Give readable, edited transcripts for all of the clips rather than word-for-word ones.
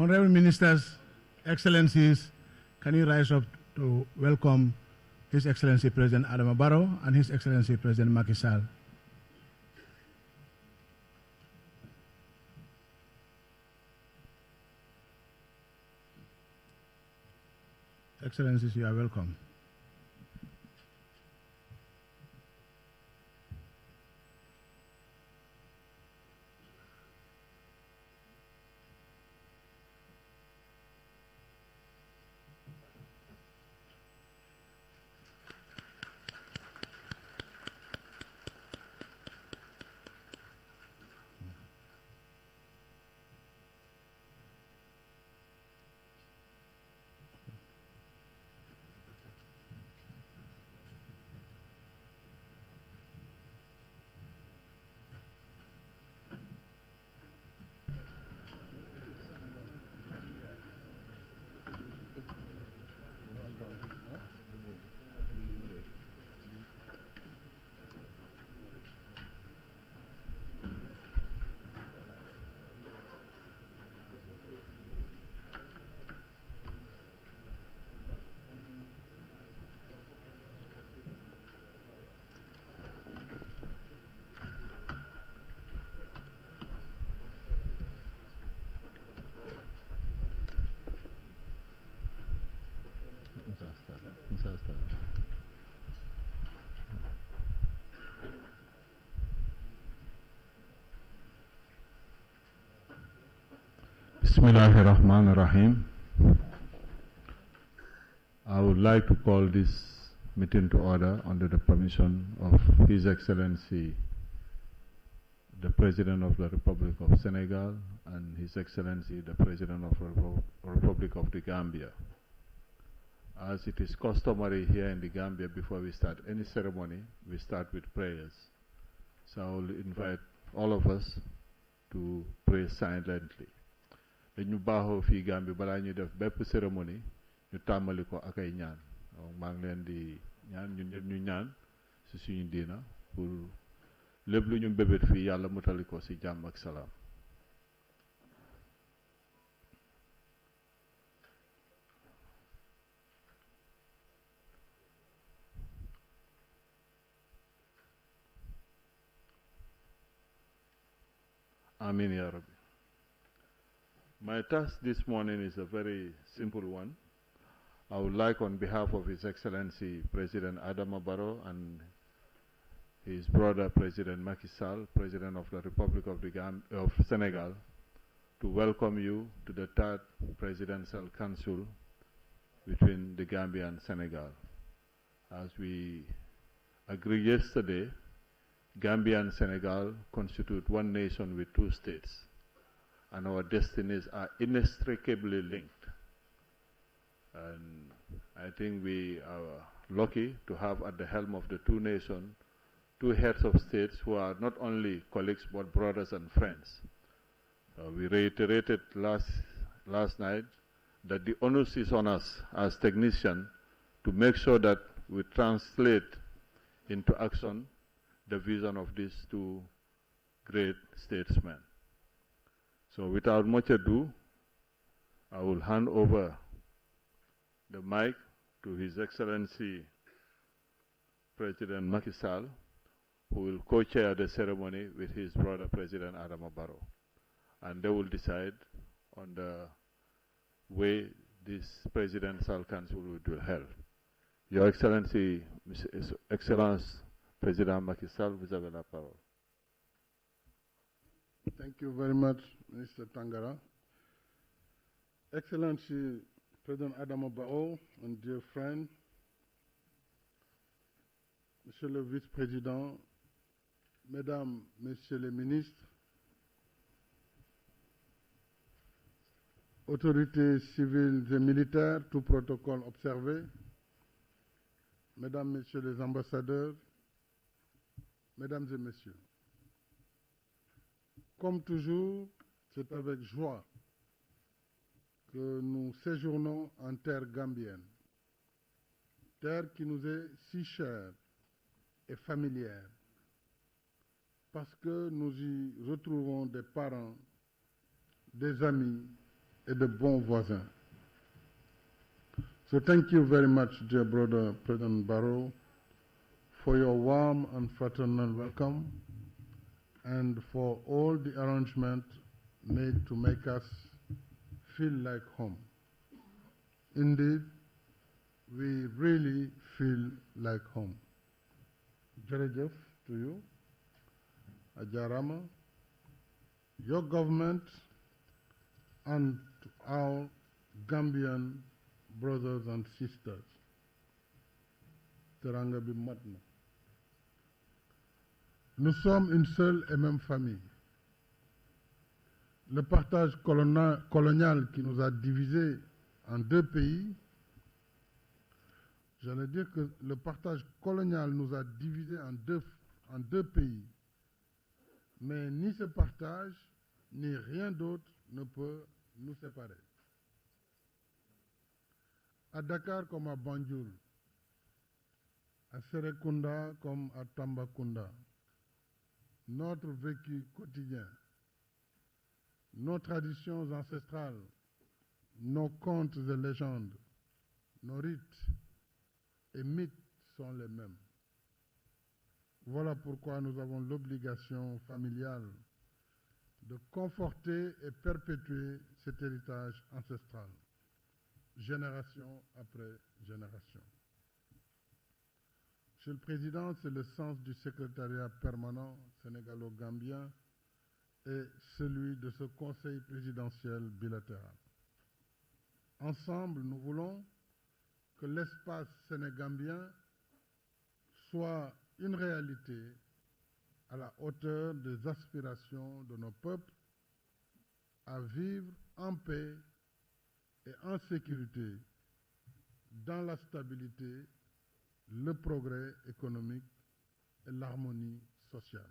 Honorable Ministers, Excellencies, can you rise up to welcome His Excellency President Adama Barrow and His Excellency President Macky Sall. Excellencies, you are welcome. Bismillahirrahmanirrahim. I would like to call this meeting to order under the permission of His Excellency the President of the Republic of Senegal and His Excellency the President of the Republic of the Gambia. As it is customary here in the Gambia, before we start any ceremony, we start with prayers. So I will invite all of us to pray silently. Dañu baaxoo fii Gambie balaa ñuy def bépp cérémonie ñu tàmmali ko ak ay ñaan maa ngi leen di ñaan ñun ñëpp ñu ñaan ci suñu diina pour lépp lu ñu bébét fii yàlla mutali ko ci jàmm ak salaam. Amin ya Rabbi. My task this morning is a very simple one. I would like, on behalf of His Excellency President Adama Barrow and his brother President Macky Sall, President of the Republic of Senegal, to welcome you to the third Presidential Council between the Gambia and Senegal. As we agreed yesterday, Gambia and Senegal constitute one nation with two states, and our destinies are inextricably linked. And I think we are lucky to have at the helm of the two nations two heads of states who are not only colleagues but brothers and friends. We reiterated last night that the onus is on us as technicians to make sure that we translate into action the vision of these two great statesmen. So without much ado, I will hand over the mic to His Excellency President Macky Sall, who will co-chair the ceremony with his brother President Adama Barrow. And they will decide on the way this Presidential Council will be held. Your Excellency, Excellence President Macky Sall, vous avez la parole. Thank you very much, Mr. Tangara. Excellency President Adama Barrow and dear friend, Monsieur le Vice-président, Mesdames, Messieurs les ministres, autorités civiles et militaires, tout protocole observé, Mesdames, Messieurs les ambassadeurs, Mesdames et Messieurs, comme toujours, c'est avec joie que nous séjournons en terre gambienne, terre qui nous est si chère et familière, parce que nous y retrouvons des parents, des amis et de bons voisins. So thank you very much, dear brother President Barrow, for your warm and fraternal welcome and for all the arrangements made to make us feel like home. Indeed, we really feel like home. Jerejef to you, Ajarama, your government, and to our Gambian brothers and sisters. Teranga bi matna. Nous sommes une seule et même famille. Le partage colonial qui nous a divisés en deux pays, j'allais dire que le partage colonial nous a divisés en deux pays. Mais ni ce partage, ni rien d'autre ne peut nous séparer. À Dakar comme à Banjul, à Serekunda comme à Tambacounda, notre vécu quotidien, nos traditions ancestrales, nos contes et légendes, nos rites et mythes sont les mêmes. Voilà pourquoi nous avons l'obligation familiale de conforter et perpétuer cet héritage ancestral, génération après génération. Monsieur le Président, c'est le sens du secrétariat permanent sénégalo-gambien et celui de ce Conseil présidentiel bilatéral. Ensemble, nous voulons que l'espace sénégambien soit une réalité à la hauteur des aspirations de nos peuples à vivre en paix et en sécurité, dans la stabilité, le progrès économique et l'harmonie sociale.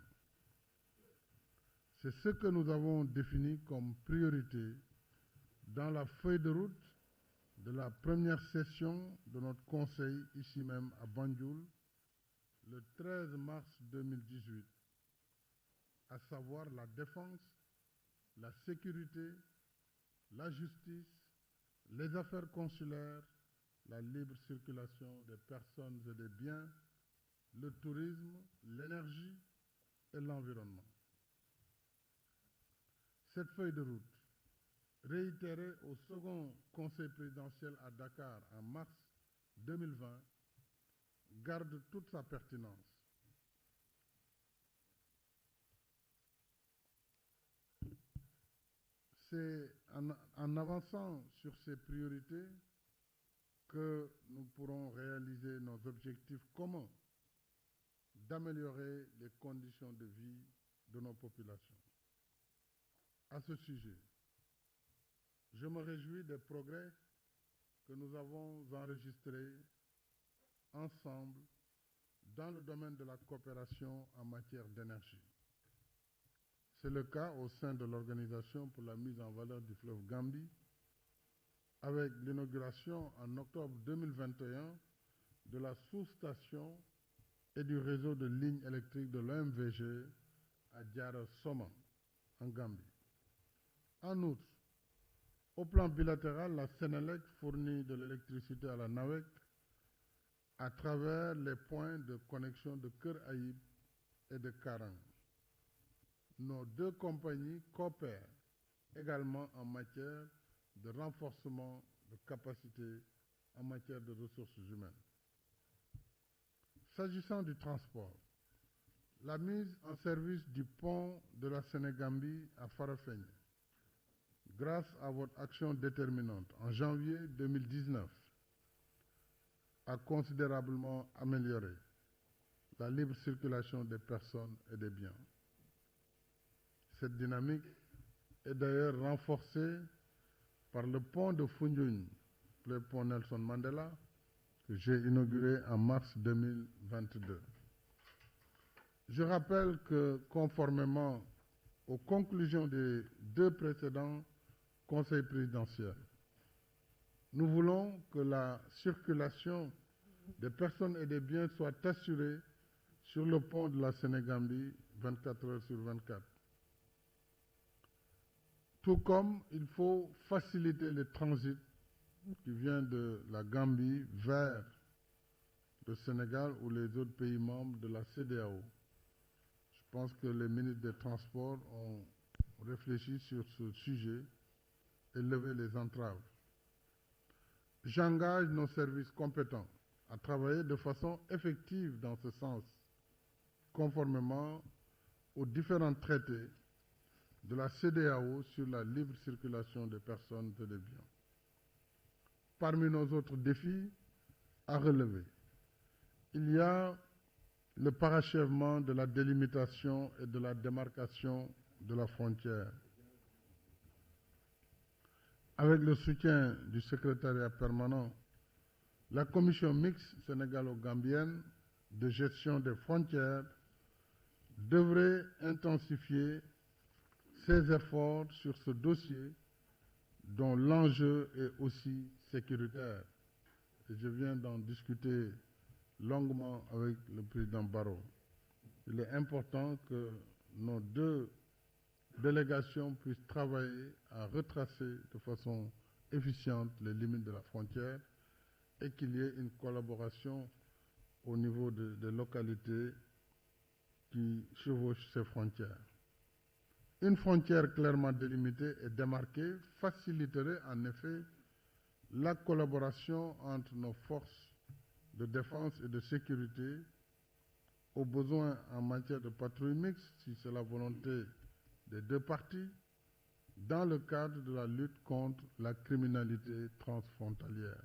C'est ce que nous avons défini comme priorité dans la feuille de route de la première session de notre Conseil ici même à Banjul, le 13 mars 2018, à savoir la défense, la sécurité, la justice, les affaires consulaires, la libre circulation des personnes et des biens, le tourisme, l'énergie et l'environnement. Cette feuille de route, réitérée au second Conseil présidentiel à Dakar en mars 2020, garde toute sa pertinence. C'est en avançant sur ces priorités que nous pourrons réaliser nos objectifs communs d'améliorer les conditions de vie de nos populations. À ce sujet, je me réjouis des progrès que nous avons enregistrés ensemble dans le domaine de la coopération en matière d'énergie. C'est le cas au sein de l'Organisation pour la mise en valeur du fleuve Gambie, avec l'inauguration en octobre 2021 de la sous-station et du réseau de lignes électriques de l'OMVG à Diara Soma, en Gambie. En outre, au plan bilatéral, la Sénélec fournit de l'électricité à la NAWEC à travers les points de connexion de Kër Aïb et de Karang. Nos deux compagnies coopèrent également en matière de renforcement de capacité en matière de ressources humaines. S'agissant du transport, la mise en service du pont de la Sénégambie à Farafenni, grâce à votre action déterminante en janvier 2019, a considérablement amélioré la libre circulation des personnes et des biens. Cette dynamique est d'ailleurs renforcée par le pont de Foundiougne, le pont Nelson Mandela, que j'ai inauguré en mars 2022. Je rappelle que, conformément aux conclusions des deux précédents conseils présidentiels, nous voulons que la circulation des personnes et des biens soit assurée sur le pont de la Sénégambie 24 heures sur 24. Tout comme il faut faciliter le transit qui vient de la Gambie vers le Sénégal ou les autres pays membres de la CEDEAO. Je pense que les ministres des Transports ont réfléchi sur ce sujet et levé les entraves. J'engage nos services compétents à travailler de façon effective dans ce sens, conformément aux différents traités de la CEDEAO sur la libre circulation des personnes et des biens. Parmi nos autres défis à relever, il y a le parachèvement de la délimitation et de la démarcation de la frontière. Avec le soutien du secrétariat permanent, la commission mixte sénégalo-gambienne de gestion des frontières devrait intensifier ses efforts sur ce dossier dont l'enjeu est aussi sécuritaire. Et je viens d'en discuter longuement avec le président Barrow. Il est important que nos deux délégations puissent travailler à retracer de façon efficiente les limites de la frontière et qu'il y ait une collaboration au niveau des localités qui chevauchent ces frontières. Une frontière clairement délimitée et démarquée faciliterait en effet la collaboration entre nos forces de défense et de sécurité, aux besoins en matière de patrouille mixte, si c'est la volonté des deux parties, dans le cadre de la lutte contre la criminalité transfrontalière.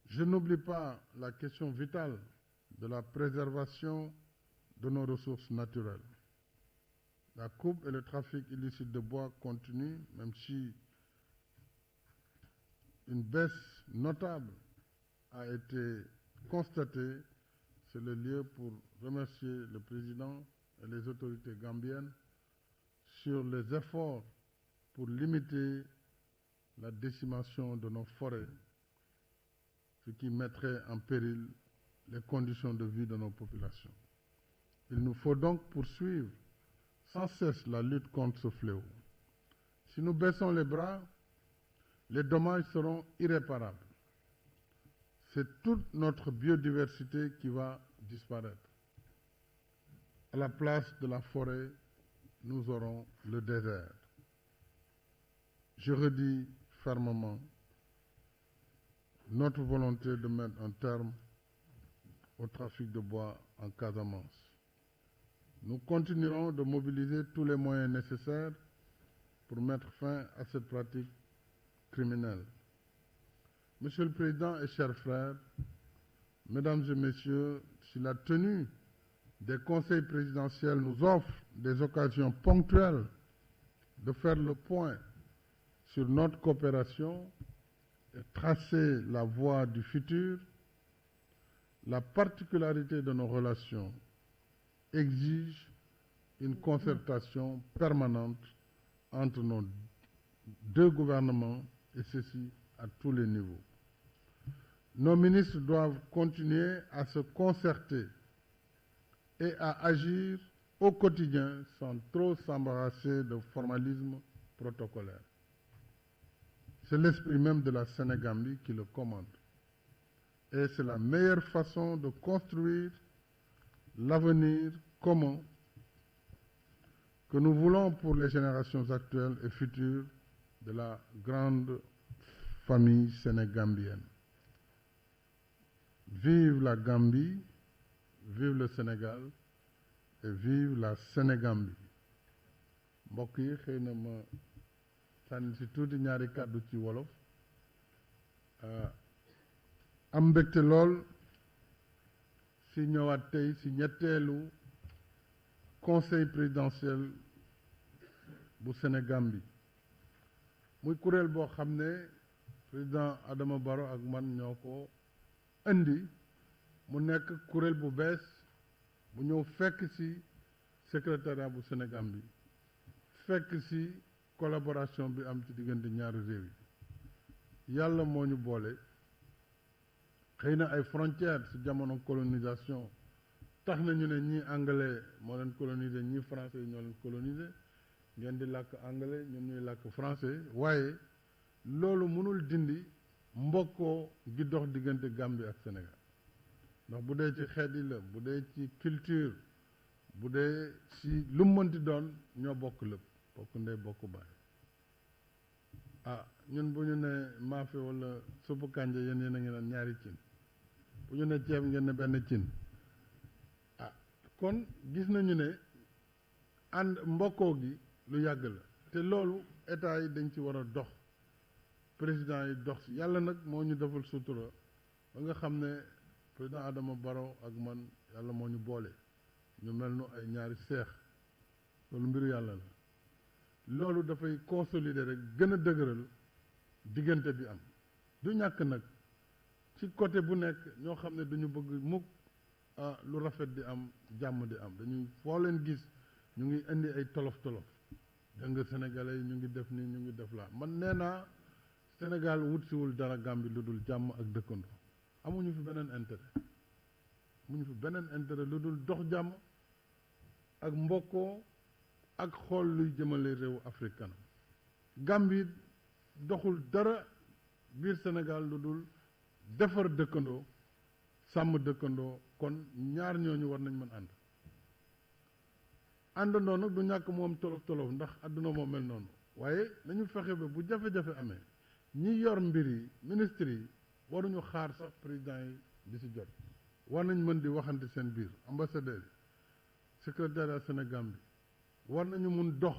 Je n'oublie pas la question vitale de la préservation de nos ressources naturelles. La coupe et le trafic illicite de bois continuent, même si une baisse notable a été constatée. C'est le lieu pour remercier le président et les autorités gambiennes sur les efforts pour limiter la décimation de nos forêts, ce qui mettrait en péril les conditions de vie de nos populations. Il nous faut donc poursuivre sans cesse la lutte contre ce fléau. Si nous baissons les bras, les dommages seront irréparables. C'est toute notre biodiversité qui va disparaître. À la place de la forêt, nous aurons le désert. Je redis fermement notre volonté de mettre un terme au trafic de bois en Casamance. Nous continuerons de mobiliser tous les moyens nécessaires pour mettre fin à cette pratique criminelle. Monsieur le Président et chers frères, Mesdames et Messieurs, si la tenue des conseils présidentiels nous offre des occasions ponctuelles de faire le point sur notre coopération et tracer la voie du futur, la particularité de nos relations exige une concertation permanente entre nos deux gouvernements, et ceci à tous les niveaux. Nos ministres doivent continuer à se concerter et à agir au quotidien sans trop s'embarrasser de formalisme protocolaire. C'est l'esprit même de la Sénégambie qui le commande. Et c'est la meilleure façon de construire l'avenir commun que nous voulons pour les générations actuelles et futures de la grande famille sénégambienne. Vive la Gambie, vive le Sénégal et vive la Sénégambie. mbokk yi xëy na ma sànni si tuuti ñaari kàddu ci wolof am mbégte lool si ñëwaat tey si ñetteelu conseil présidentiel bu Sénégambie muy kuréel boo xam ne président Adama Barrow ak man ñoo ko indi mu nekk kuréel bu bees bu ñëw fekk si secrétariat bu Sénégambie fekk si collaboration bi am ci diggante ñaari réew yi yàlla moo ñu boole xëy na ay frontières si jamono colonisation tax na ñu ne ñii anglais moo leen colonisé ñii français yi ñoo leen colonisé ngeen di làkk anglais ñun ñuy làkk français waaye loolu mënul dindi mbokkoo gi dox diggante Gambie ak Sénégal ndax bu dee ci xeet yi la bu dee ci culture bu dee ci lu mu mënti doon ñoo bokk lépp bokk ndey bokk baay ñun bu ñu ne maafe wala suppu kànja yéen a ngi naan ñaari cin bu ñu ne ceeb ngeen ne benn cin kon gis nañu ne ànd mbokkoo gi lu yàgg la te loolu état yi dañ ci war a dox président yi dox si yàlla nag moo ñu defal sutura ba nga xam ne président Adama Barrow ak man yàlla moo ñu boole ñu mel nu ay ñaari seex loolu mbiru yàlla la loolu dafay consolider rek gën a dëgëral diggante bi am du ñàkk nag ci côté bu nekk ñoo xam ne duñu bëgg mukk lu rafet di am jàmm di am dañuy foo leen gis ñu ngi indi ay tolof-tolof da nga sénégalais yi ñu ngi def nii ñu ngi def laa man nee naa Sénégal wut siwul dara Gambie lu dul jàmm ak dëkkandoo amuñu fi beneen intérêt lu dul dox jàmm ak mbokkoo ak xool luy jëmale réewu Afrique kanam Gambie doxul dara biir Sénégal lu dul defar dëkkandoo sàmm dëkkandoo kon ñaar ñooñu war nañ mën àndandoo nag du ñàkk moom tolof-tolof ndax àdduna moo mel noonu waaye nañu fexe ba bu jafe-jafe amee ñi yor mbir yi ministre yi waruñu xaar sax président yi di ci jot war nañ mën di waxante seen biir ambassadeur yi secrétariat Sénégal bi war nañu mun dox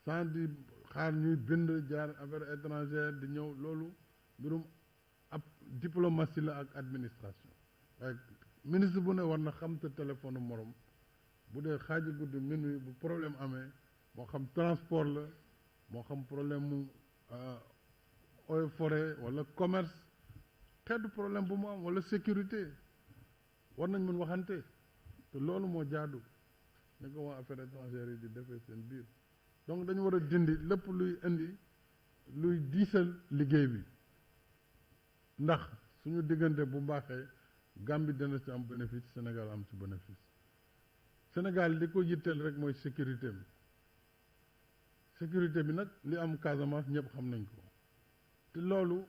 sans di xaar ñuy bind jaar affaires étrangères di ñëw loolu mbirum ab diplomatie la ak administration waaye ministre bu ne war na xam te téléphone morom bu dee xaaji guddi minuit bu problème amee moo xam transport la moo xam problème mu eaux et forêt wala commerce xeetu problème bu mu am wala sécurité war nañ mën waxante te loolu moo jaadu ne ko waa affaires étrangères yi di defee seen biir donc dañu war a dindi lépp luy indi luy diisal liggéey bi ndax suñu diggante bu baaxee Gambie dana ci am bénéfice Sénégal am ci bénéfice Sénégal li ko yitteel rek mooy sécurité bi nag li am Casamance ñëpp xam nañ ko te loolu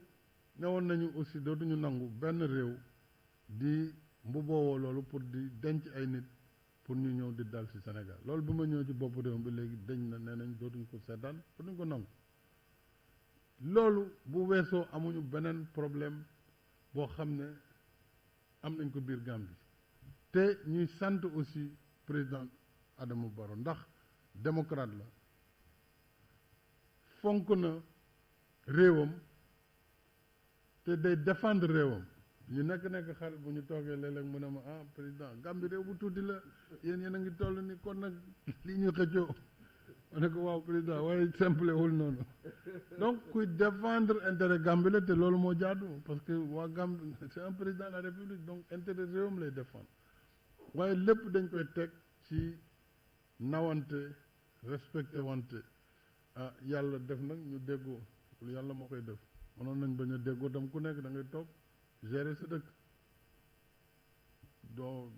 newoon nañu aussi dootuñu nangu benn réew di mbuboowoo loolu pour di denc ay nit pour ñu ñëw di dal ci Sénégal loolu bi ma ñëw ci bopp réew bi léegi dañ na nee nañ dootuñ ko seetaan dootuñ ko nangu loolu bu weesoo amuñu beneen problème boo xam ne am nañ ko biir Gambie te ñuy sant aussi président Adama Barrow ndax démocrate la fonk na réewam te day défendre réewam ñu nekk xale bu ñu toogee léeg-léeg mu ne ma président Gambie réew bu tuuti la yéen a ngi toll ni kon nag lii ñu xëccoo ma ne ko waaw président waaye simple wul noonu donc kuy défendre intérêt Gambie la te loolu moo jaadu parce que waa Gambie c'est un président de la République donc intérêt réewam lay défendre waaye lépp dañ koy teg ci nawante respecté wante yàlla def nag ñu déggoo lu yàlla moo koy def mënoon nañ bañ a déggoo tam ku nekk da ngay toog gérer sa dëkk doo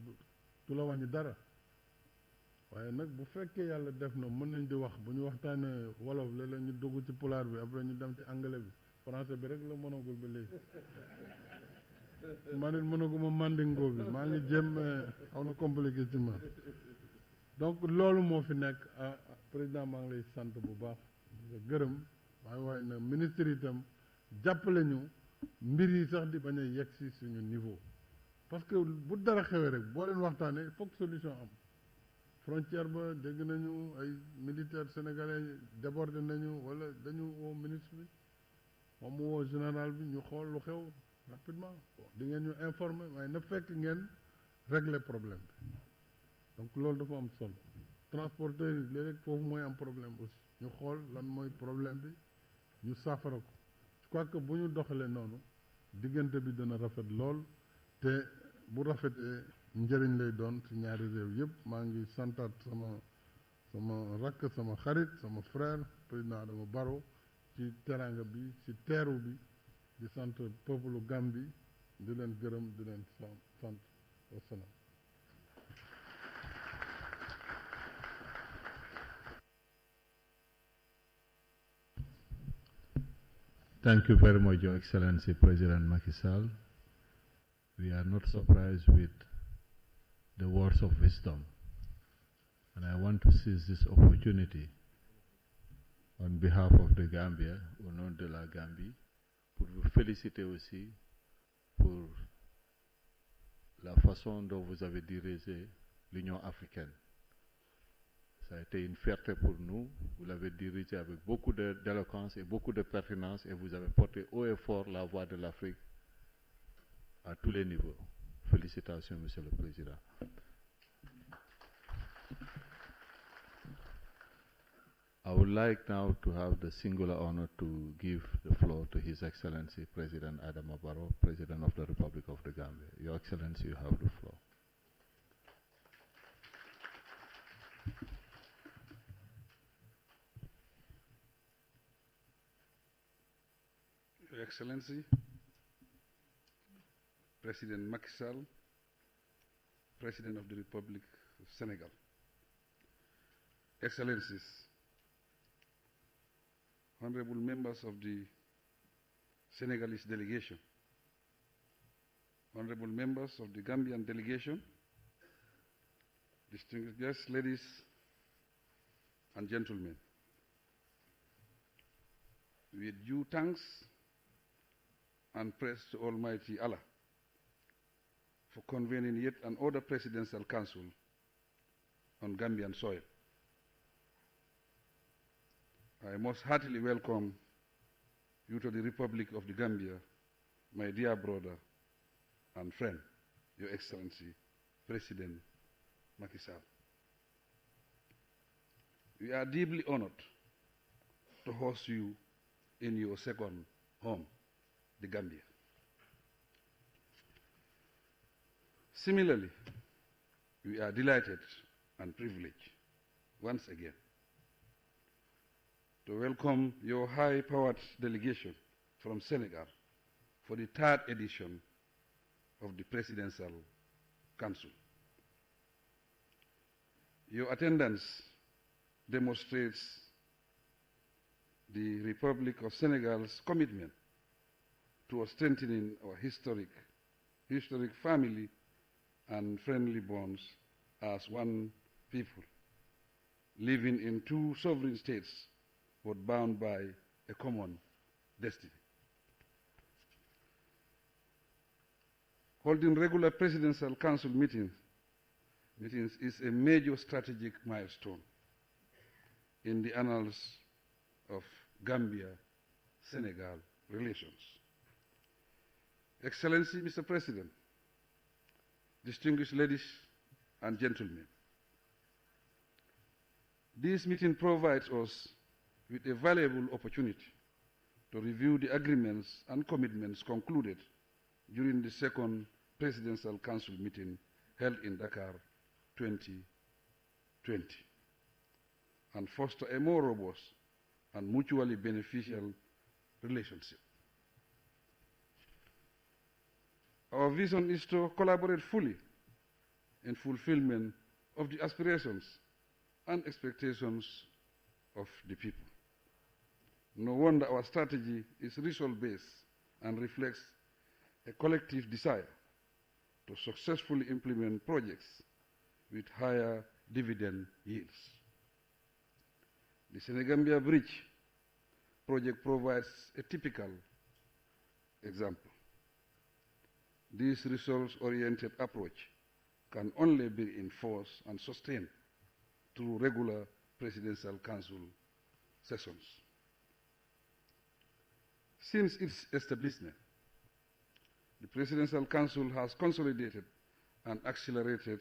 du la wàññi dara waaye nag bu fekkee yàlla def na mën nañ di wax bu ñu waxtaanee wolof léeg-léeg ñu dugg ci pulaar bi après ñu dem ci anglais bi français bi rek la mënagul ba léegi man it mënaguma mandingo bi maa ngi jéem xaw na compliqué ci ma donc loolu moo fi nekk président maa ngi lay sant bu baax gërëm waaye na ministre itam jàppale ñu mbir yi sax di bañ a yegg si suñu niveau parce que bu dara xewee rek boo leen waxtaanee foog solution am frontière ba dégg nañu ay militaires sénégalais débordé nañu wala dañu woo ministre bi moom mu woo général bi ñu xool lu xew rapidement di ngeen ñu informer waaye na fekk ngeen régler problème bi donc loolu dafa am solo transporteurs yi léeg-léeg foofu mooy am problème aussi ñu xool lan mooy problème bi ñu saafara ko je crois que bu ñu doxalee noonu diggante bi dana rafet lool te bu rafetee njëriñ lay doon ci ñaari réew yëpp maa ngi santaat sama rakk sama xarit sama frère président Adama Barrow ci teranga bi ci teeru bi di sant peuple Gambie di leen gërëm di leen sant wasalaam Thank you very much, Your Excellency President Macky Sall. We are not surprised with the words of wisdom. And I want to seize this opportunity on behalf of the Gambia, au nom de la Gambie, pour vous féliciter aussi pour la façon dont vous avez dirigé l'Union africaine. Ça a été une fierté pour nous. Vous l'avez dirigé avec beaucoup d'éloquence et beaucoup de pertinence et vous avez porté haut et fort la voix de l'Afrique à tous les niveaux. Félicitations, Monsieur le Président. I would like now to have the singular honor to give the floor to His Excellency President Adama Barrow, President of the Republic of the Gambia. Your Excellency, you have the floor. Your Excellency, President Macky Sall, President of the Republic of Senegal, Excellencies, honorable members of the Senegalese delegation, honorable members of the Gambian delegation, distinguished guests, ladies and gentlemen, with due thanks and praise to Almighty Allah for convening yet another Presidential Council on Gambian soil. I most heartily welcome you to the Republic of the Gambia, my dear brother and friend, Your Excellency, President Macky Sall. We are deeply honored to host you in your second home, the Gambia. Similarly, we are delighted and privileged once again to welcome your high-powered delegation from Senegal for the third edition of the Presidential Council. Your attendance demonstrates the Republic of Senegal's commitment to strengthening our historic family and friendly bonds as one people, living in two sovereign states, but bound by a common destiny. Holding regular Presidential Council meetings is a major strategic milestone in the annals of Gambia-Senegal relations. Excellency, Mr. President, distinguished ladies and gentlemen, this meeting provides us with a valuable opportunity to review the agreements and commitments concluded during the second Presidential Council meeting held in Dakar 2020 and foster a more robust and mutually beneficial relationship. Our vision is to collaborate fully in fulfillment of the aspirations and expectations of the people. No wonder our strategy is result-based and reflects a collective desire to successfully implement projects with higher dividend yields. The Senegambia Bridge project provides a typical example. This results-oriented approach can only be enforced and sustained through regular Presidential Council sessions. Since its establishment, the Presidential Council has consolidated and accelerated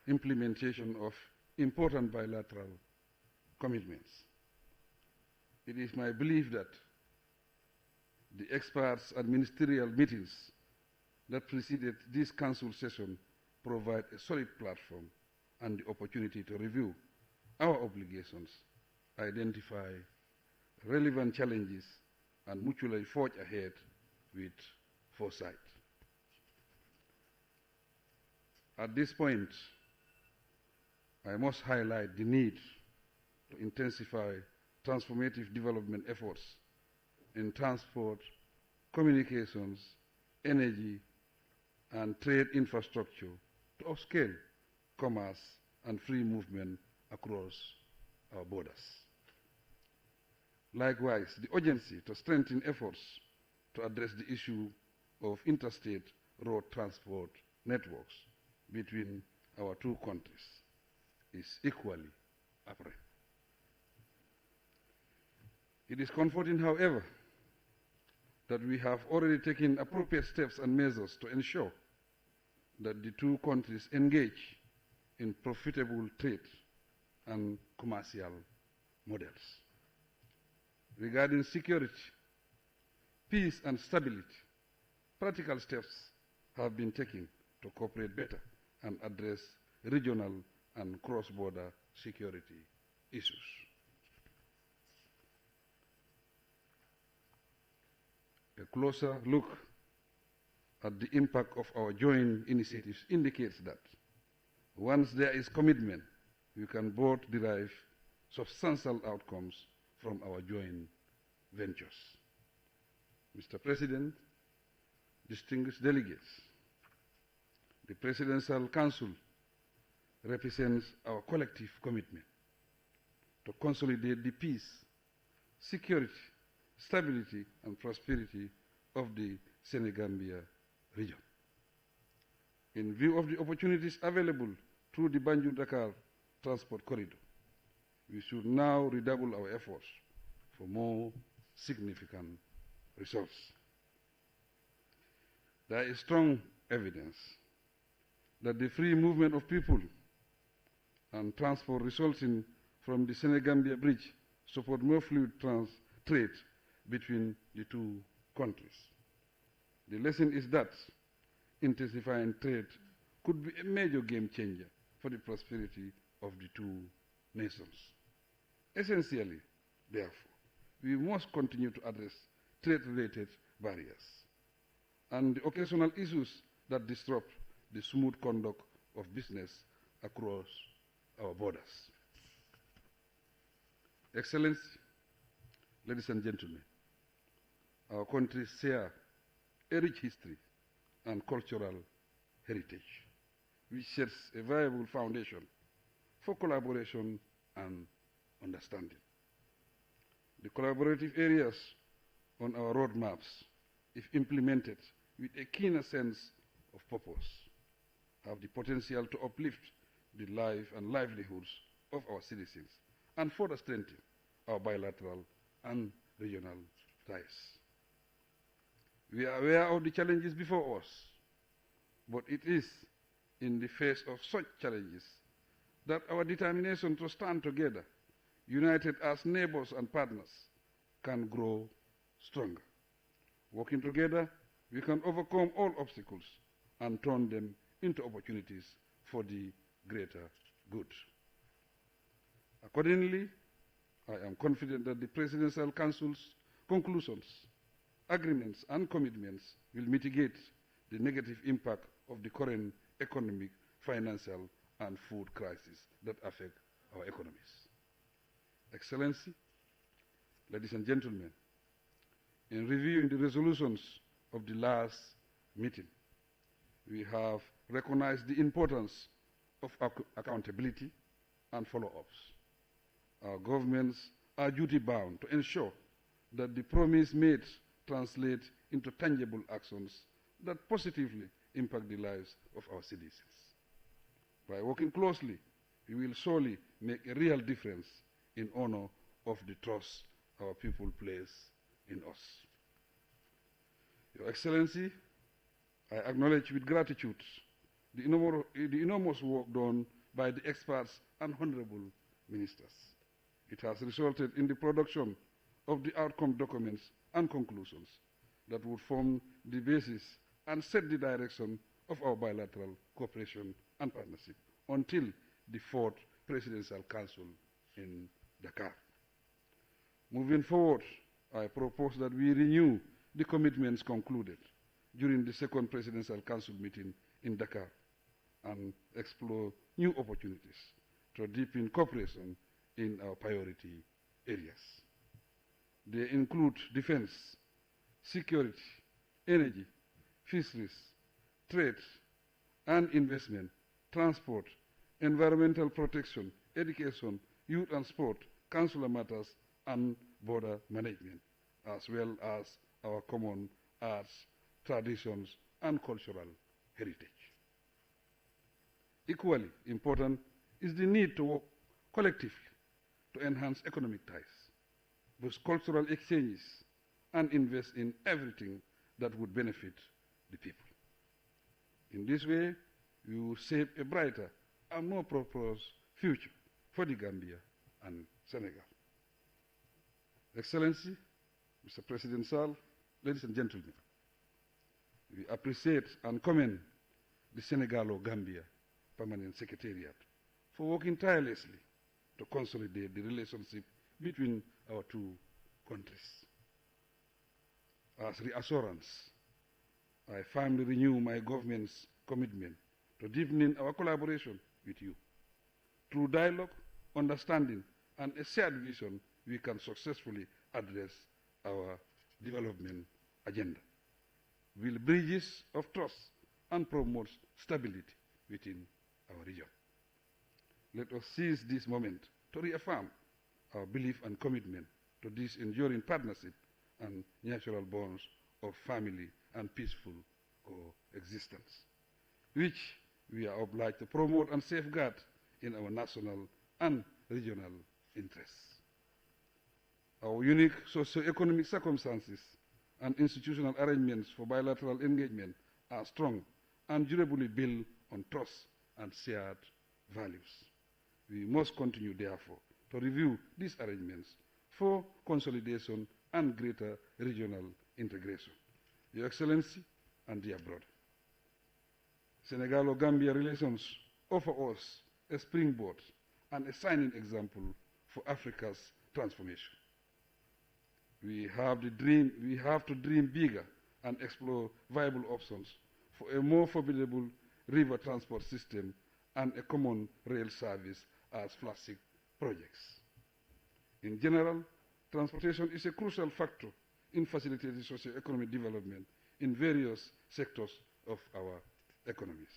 implementation of important bilateral commitments. It is my belief that the experts and ministerial meetings that preceded this Council session provide a solid platform and the opportunity to review our obligations, identify relevant challenges, and mutually forge ahead with foresight. At this point, I must highlight the need to intensify transformative development efforts in transport, communications, energy, and trade infrastructure to upscale commerce and free movement across our borders. Likewise, the urgency to strengthen efforts to address the issue of interstate road transport networks between our two countries is equally apparent. It is comforting, however, that we have already taken appropriate steps and measures to ensure that the two countries engage in profitable trade and commercial models. Regarding security, peace and stability, practical steps have been taken to cooperate better and address regional and cross-border security issues. A closer look at the impact of our joint initiatives indicates that once there is commitment, we can both derive substantial outcomes from our joint ventures. Mr. President, distinguished delegates, the Presidential Council represents our collective commitment to consolidate the peace, security, stability, and prosperity of the Senegambia region. In view of the opportunities available through the Banjul-Dakar transport corridor, we should now redouble our efforts for more significant results. There is strong evidence that the free movement of people and transport resulting from the Senegambia bridge support more fluid trade between the two countries. The lesson is that intensifying trade could be a major game changer for the prosperity of the two nations. Essentially, therefore, we must continue to address trade-related barriers and the occasional issues that disrupt the smooth conduct of business across our borders. Excellency, ladies and gentlemen, our countries share a rich history and cultural heritage, which sets a viable foundation for collaboration and understanding. The collaborative areas on our roadmaps, if implemented with a keener sense of purpose, have the potential to uplift the life and livelihoods of our citizens and further strengthen our bilateral and regional ties. We are aware of the challenges before us, but it is in the face of such challenges that our determination to stand together, united as neighbors and partners, can grow stronger. Working together, we can overcome all obstacles and turn them into opportunities for the greater good. Accordingly, I am confident that the Presidential Council's conclusions, agreements, and commitments will mitigate the negative impact of the current economic, financial, and food crisis that affect our economies. Excellency, ladies and gentlemen, in reviewing the resolutions of the last meeting, we have recognized the importance of accountability and follow-ups. Our governments are duty-bound to ensure that the promise made translate into tangible actions that positively impact the lives of our citizens. By working closely, we will surely make a real difference in honor of the trust our people place in us. Your Excellency, I acknowledge with gratitude the enormous work done by the experts and honorable ministers. It has resulted in the production of the outcome documents and conclusions that would form the basis and set the direction of our bilateral cooperation and partnership until the 4th Presidential Council in Dakar. Moving forward, I propose that we renew the commitments concluded during the 2nd Presidential Council meeting in Dakar and explore new opportunities to deepen cooperation in our priority areas. They include defense, security, energy, fisheries, trade and investment, transport, environmental protection, education, youth and sport, consular matters, and border management, as well as our common arts, traditions, and cultural heritage. Equally important is the need to work collectively to enhance economic ties, boost cultural exchanges, and invest in everything that would benefit the people. In this way, we will shape a brighter and more prosperous future for the Gambia and Senegal. Excellency, Mr. President Sall, ladies and gentlemen, we appreciate and commend the Senegalo Gambia Permanent Secretariat for working tirelessly to consolidate the relationship between our two countries. As reassurance, I firmly renew my government's commitment to deepening our collaboration with you. Through dialogue, understanding, and a shared vision, we can successfully address our development agenda, build bridges of trust, and promote stability within our region. Let us seize this moment to reaffirm our belief and commitment to this enduring partnership and natural bonds of family and peaceful coexistence, which we are obliged to promote and safeguard in our national and regional interests. Our unique socio-economic circumstances and institutional arrangements for bilateral engagement are strong and durably built on trust and shared values. We must continue, therefore, to review these arrangements for consolidation and greater regional integration. Your Excellency and dear brother, Senegalo-Gambia relations offer us a springboard and a shining example for Africa's transformation. We have to dream bigger and explore viable options for a more formidable river transport system and a common rail service as flagship projects. In general, transportation is a crucial factor in facilitating socio-economic development in various sectors of our economies.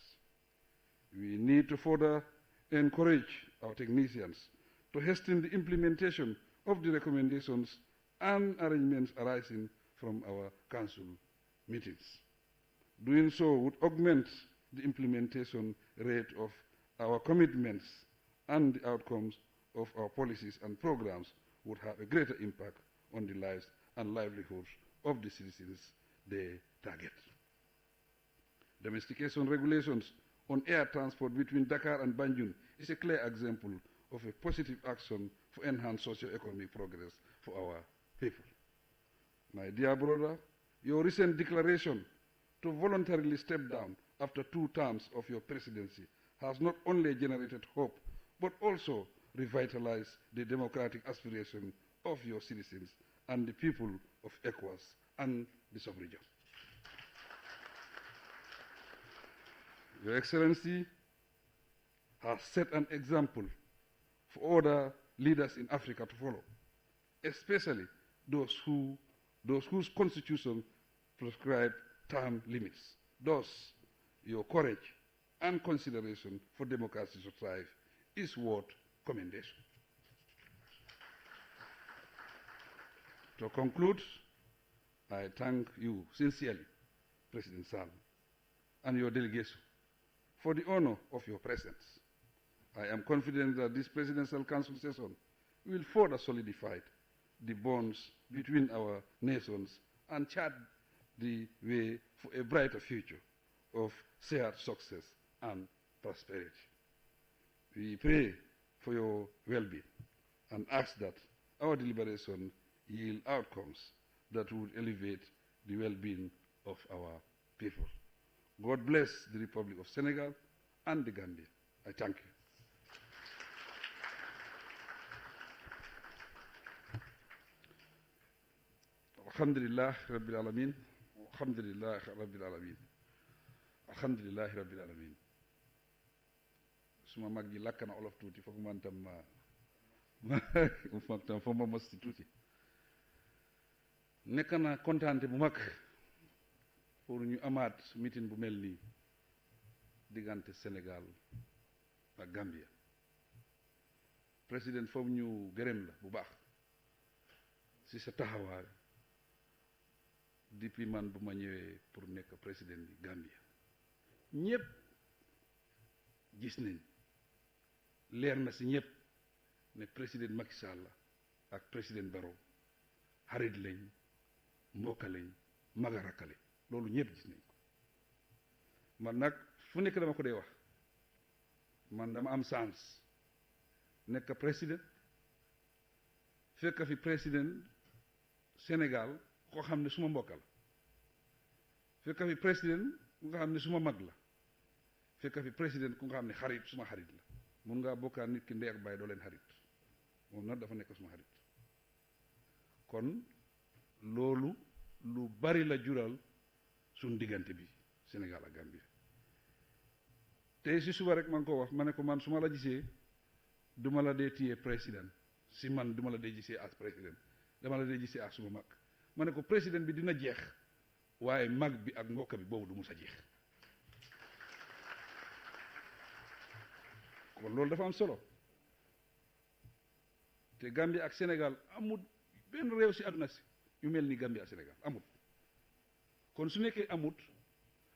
We need to further encourage our technicians to hasten the implementation of the recommendations and arrangements arising from our council meetings. Doing so would augment the implementation rate of our commitments, and the outcomes of our policies and programs would have a greater impact on the lives and livelihoods of the citizens they target. Domestication regulations on air transport between Dakar and Banjul is a clear example of a positive action for enhanced socio-economic progress for our people. My dear brother, your recent declaration to voluntarily step down after 2 terms of your presidency has not only generated hope, but also revitalized the democratic aspiration of your citizens and the people of ECOWAS and the sub-region. Your Excellency has set an example for other leaders in Africa to follow, especially those whose constitution prescribe term limits. Thus, your courage and consideration for democracy to thrive is worth commendation. To conclude, I thank you sincerely, President Sall, and your delegation for the honor of your presence. I am confident that this Presidential Council session will further solidify the bonds between our nations and chart the way for a brighter future of shared success and prosperity. We pray for your well-being and ask that our deliberation yield outcomes that would elevate the well-being of our people. God bless the Republic of Senegal and the Gambia. I thank you. Alhamdulillah Rabbil Alamin. Alhamdulillah Rabbil Alamin. Alhamdulillah Rabbil Alamin. Suma mag ji lakk na olof tuuti foog man tam ma foog ma mos ci tuuti. nekk na kontaante bu mag pour ñu amaat meeting bu mel nii diggante Sénégal ak Gambia président foofu ñu gërëm la bu baax ci sa taxawaay depuis man bu ma ñëwee pour nekk président bi Gambia ñëpp gis nañ leer na ci ñëpp ne président Macky Sall la ak président Barrow xarit lañ mbokka lañ maga rakka lañ loolu ñëpp gis nañ ko man nag fu nekk dama ko dee wax man dama am chance nekk président fekk fi président Sénégal koo xam ne suma mbokka la fekk fi président ku nga xam ne suma mag la fekk fi président ku nga xam ne xarit suma xarit la mun ngaa bokkaa nit ki ndey ak baay doo leen xarit moom nag dafa nekk suma xarit kon loolu lu bari la jural suñ diggante bi Sénégal ak Gambie tey si suba rek maa ngi ko wax ma ne ko man su ma la gisee duma la dee téye président si man duma la dee gisee as président dama la dee gisee as suma mag ma ne ko président bi dina jeex waaye mag bi ak mbokk bi boobu du mus a jeex kon loolu dafa am solo te Gambie ak Sénégal amul benn réew si àdduna si yu mel ni Gambie ak Sénégal amut kon su nekkee amut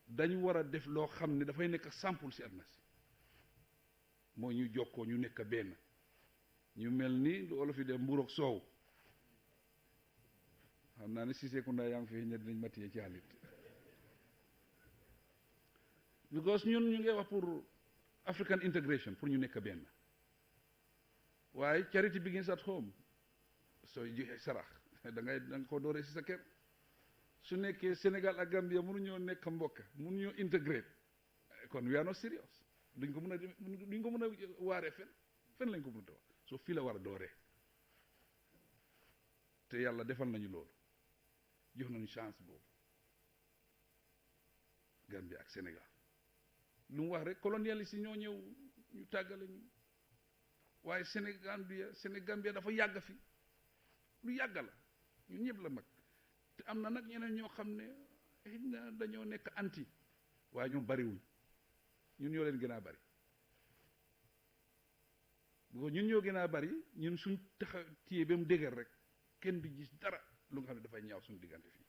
dañu war a def loo xam ne dafay nekk sample si àdduna si mooy ñu jokkoo ñu nekk benn ñu mel ni lu olof yi def mburoog soow xam naa ne Cissé Kounda yaa ngi fi ñett dinañ ma téye ci àllit because ñun ñu ngi wax pour African integration pour ñu nekk benn waaye charity begins at home sooy joxe sarax da nga ko dooree si sa kër su nekkee Sénégal ak Gambia mënuñoo nekk mbokk mënuñoo integrate kon we are not serious duñ ko mën a waaree fen lañ ko mën a wax soo fii la war a dooree te yàlla defal nañu loolu jox nañu chance boobu Gambia ak Sénégal lu mu wax rek colonialiste yi ñoo ñëw ñu tàggale ñu waaye Sénégambia dafa yàgg fi lu yàgg la ñun ñëpp la mag te am na nag ñeneen ñoo xam ne xëy na dañoo nekk anti waaye ñoom bariwuñ ñun ñoo leen gën a bari bu ñun ñoo gën a bari ñun suñ taxa téye ba mu dëgër rek kenn du gis dara lu nga xam ne dafay ñaaw suñu diggante fii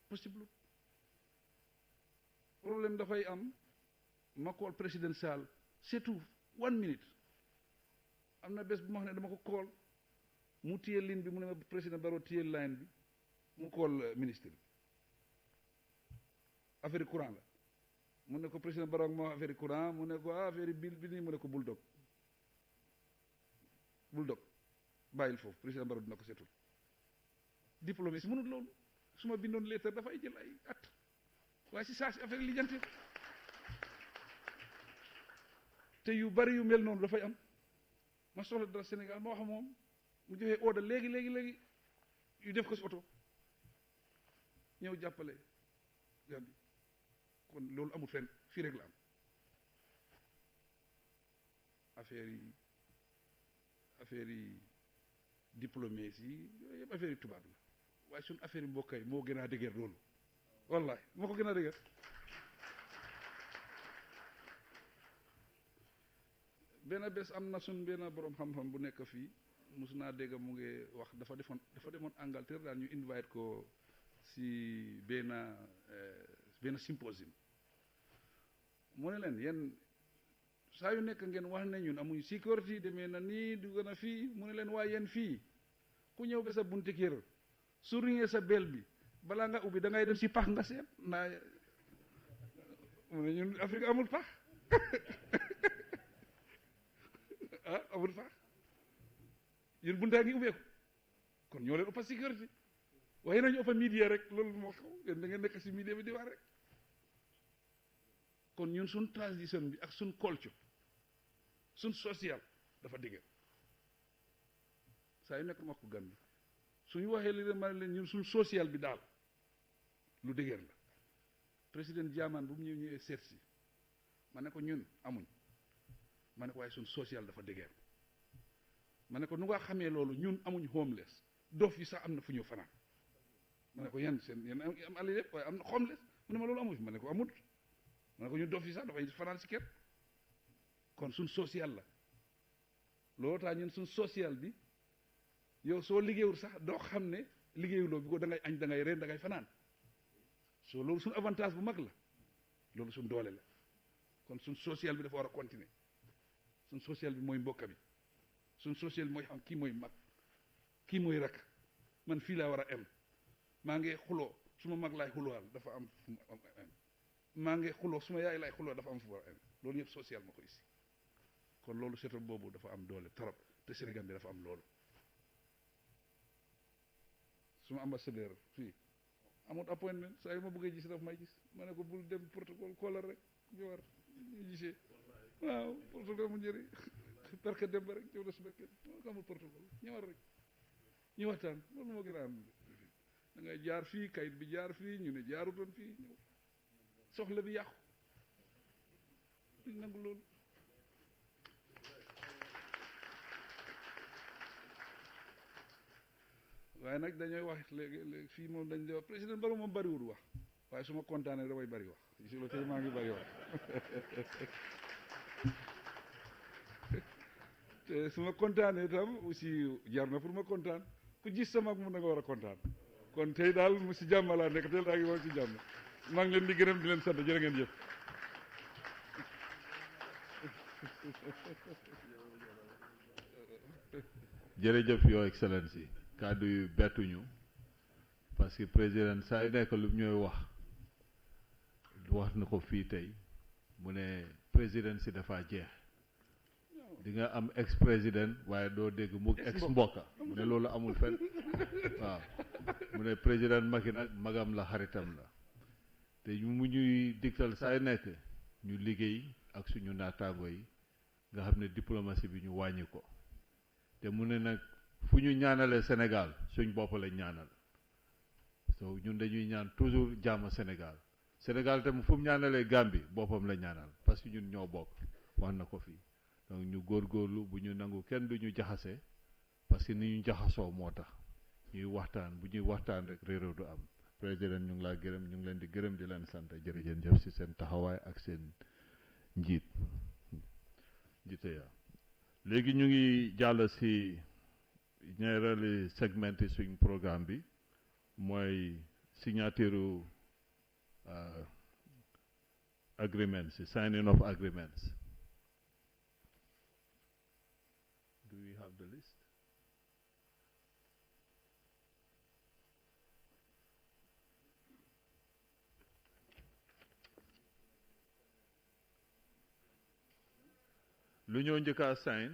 possible problème dafay am ma call président Sall c'est tout 1 minute am na bés bu ma wax ne dama ko call mu téye ligne bi mu ne ma président Barrow téye line bi mu call ministre bi affaire courant la mu ne ko président Barrow moo affaire courant mu ne ko affaire bil bi nii mu ne ko bul dog bàyyil foofu président Barrow dina ko seetul diplômé si mënut loolu su ma bindoon lettre dafay jël ay at waaye si saa si affaire lijjanti te yu bari yu mel noonu dafay am ma soxla dara Sénégal ma wax moom mu joxee ordre léegi yu def ko si oto ñëw jàppale Gambie kon loolu amul fenn fii rek la am affaire yi diplomatie yi yooyu yëpp affaire yi tubaab la waaye suñu affaire yi mbokk yi moo gën a dëgër loolu wallahi moo ko gën a dëgër benn bés am na suñ benn borom xam-xam bu nekk fii mus naa dégg mu ngi wax dafa demoon Angleterre daal ñu invite ko si benn symposium mu ne leen yéen saa yu nekk ngeen wax ne ñun amuñ sécurité demee na nii du gën a fii mu ne leen waaye yéen fii ku ñëw ba sa bunti kër su ringee sa bel bi balaa nga ubbi da ngay dem si pax nga seet naa mu ne ñun Afrique amul pax amul pax yéen buntaa ngi ubbeeku kon ñoo leen ëppa sécurité waaye nañu ëppa media rek loolu moo xaw yéen da ngeen nekk si media bi di wax rek kon ñun suñ transition bi ak suñ culture suñ social dafa dëgër saa yu nekk ma ko gan bi suñu waxee li leen ma leen ñun suñ social bi daal lu dëgër la président Jammeh bu mu ñëwee seet si ma ne ko ñun amuñ ma ne ko waaye suñ social dafa dëgër ma ne ko nu nga xamee loolu ñun amuñ homeless dof yi sax am na fu ñu fanaan ma ne ko yéen am àll yëpp waaye am na homeless mu ne ma loolu amu fi ma ne ko amut ma ne ko ñu dof yi sax dafay fanaan si kër kon suñ social la loolu tax ñun suñ social bi yow soo liggéeyul sax doo xam ne liggéeyuloo bi ko da ngay añ da ngay reen da ngay fanaan soo loolu suñ avantage bu mag la loolu suñ doole la kon suñ social bi dafa war a continuer suñ social bi mooy mbokka bi suñ social bi mooy xam kii mooy mag kii mooy rakk man fii laa war a em maa ngi xuloo suma mag laay xuloal dafa am fu mu em maa ngi xuloo suma yaay laay xuloo dafa am fu mu war a em loolu yëpp social ma ko isi kon loolu seetal boobu dafa am doole trop te Sénégal bi dafa am loolu suma ambassadeur fii amut appointment saa yu ma bëggee gis daf may gis ma ne ko bul dem protocole koolal rek ñëwaat ñu gisee waaw protocole mu njëriñ parce que dem ba rek ñëw na su fekkee ko amul protocole ñëwaat rek ñu waxtaan loolu moo gën a am da ngay jaar fii kayit bi jaar fii ñu ne jaarutoon fii ñëw soxla bi yàqu duñ nangu loolu waaye nag dañooy wax léegi fii moom dañ di wax président Barrow moom bariwul wax waaye su ma kontaanee damay bari wax si la tey maa ngi bari wax te su ma kontaanee itam aussi jar na pour ma kontaan ku gis sama mag mun na nga war a kontaan kon tey daal mu si jàmm laa nekk tey daa ngi woon si jàmm maa ngi leen di gërëm di leen sant jërë ngeen jëf jërëjëf Your Excellency kàddu yu bettuñu parce que président saa yu nekk lu ñooy wax na ko fii tey mu ne président si dafa jeex di nga am ex président waaye doo dégg mu ex mbokka mu ne loolu amul fen waaw mu ne président Macky nag magam la xaritam la te mu ñuy digtal saa yu nekk ñu liggéey ak suñu naataango yi nga xam ne diplomatie bi ñu wàññi ko te mu ne nag fu ñu ñaanalee Sénégal suñ bopp lañ ñaanal so ñun dañuy ñaan toujours jàmm Sénégal Sénégal tam fu mu ñaanalee Gambie boppam la ñaanal parce que ñun ñoo bokk wax na ko fii donc ñu góorgóorlu bu ñu nangu kenn du ñu jaxase parce que ni ñu jaxasoo moo tax ñuy waxtaan bu ñuy waxtaan rek réeróo du am président ñu ngi laa gërëm ñu ngi leen di gërëm di leen sant jërëjëf si seen taxawaay ak seen njiite yaa léegi ñu ngi jàll si ñaareelu segment suñ programme bi mooy signature agreements signing of agreements. Do we have the list? lu ñoo njëkk a sign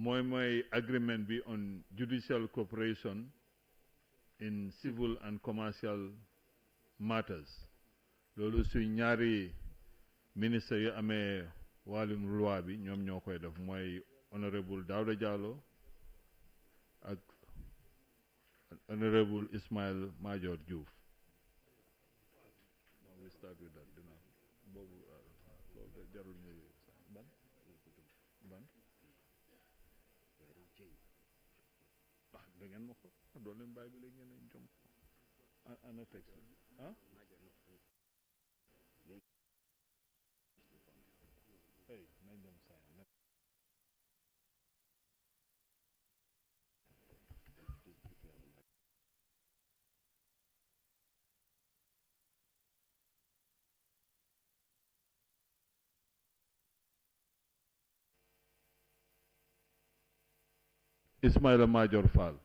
mooy agreement bi on judicial cooperation in civil and commercial matters loolu suñ ñaari ministre yu amee wàllum loi bi ñoom ñoo koy def mooy honorable Dawda Jallow ak honorable Ismail Major Diouf. We start with that dina boobu loolu jarul muy ban da ngeen ma ko doo leen bàyyi bi léegi ngeen nañ jom ana texte hey nañ dem sign Ismaila Major Fall.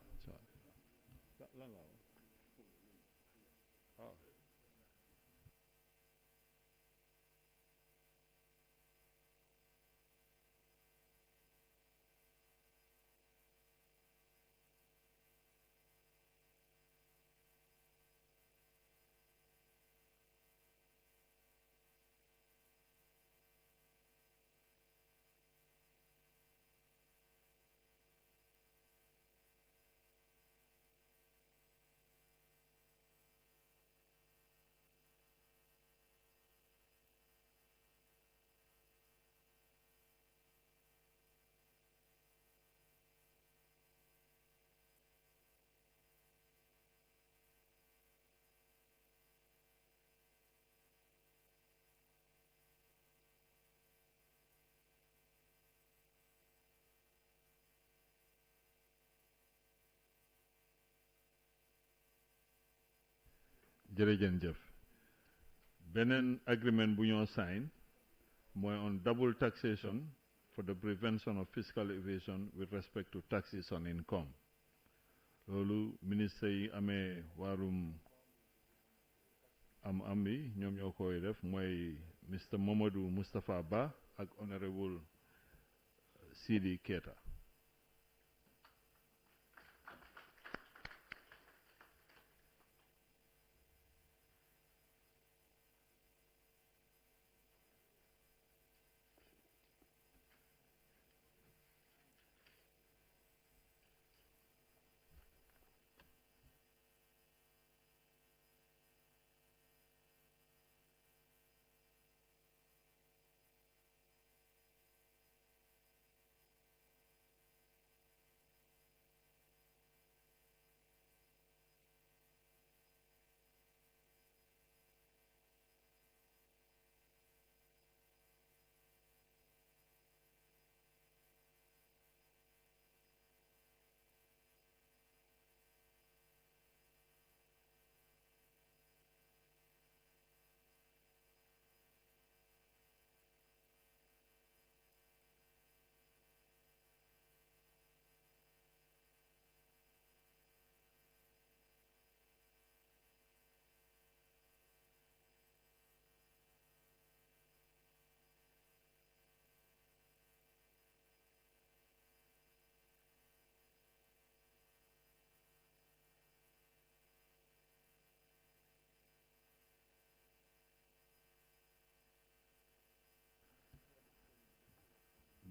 jërëjëf beneen agreement bu ñoo sign mooy on double taxation for the prevention of fiscal evasion with respect to taxes on income loolu ministre yi amee waarum am bi ñoom ñoo koy def mooy Mr Mamadou Moustapha Ba ak honorable Sidi Keita.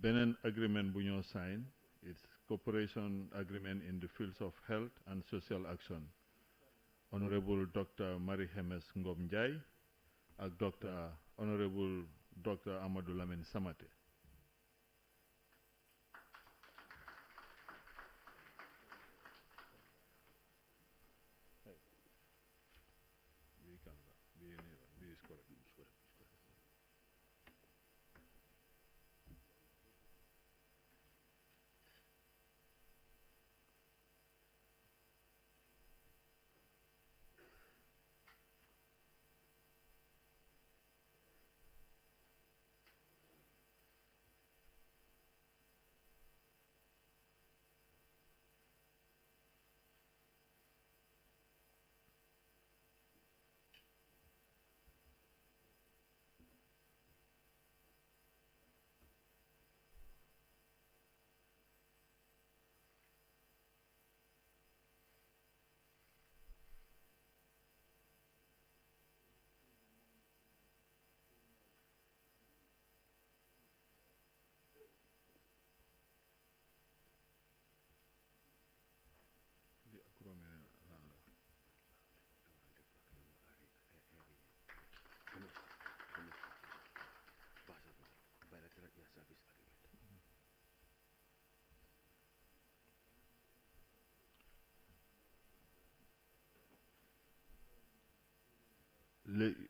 beneen agreement bu ñoo sign it's cooperation agreement in the fields of health and social action honorable Dr Marie Hemes Ngom Njie ak honorable Dr Amadou Lamine Samate.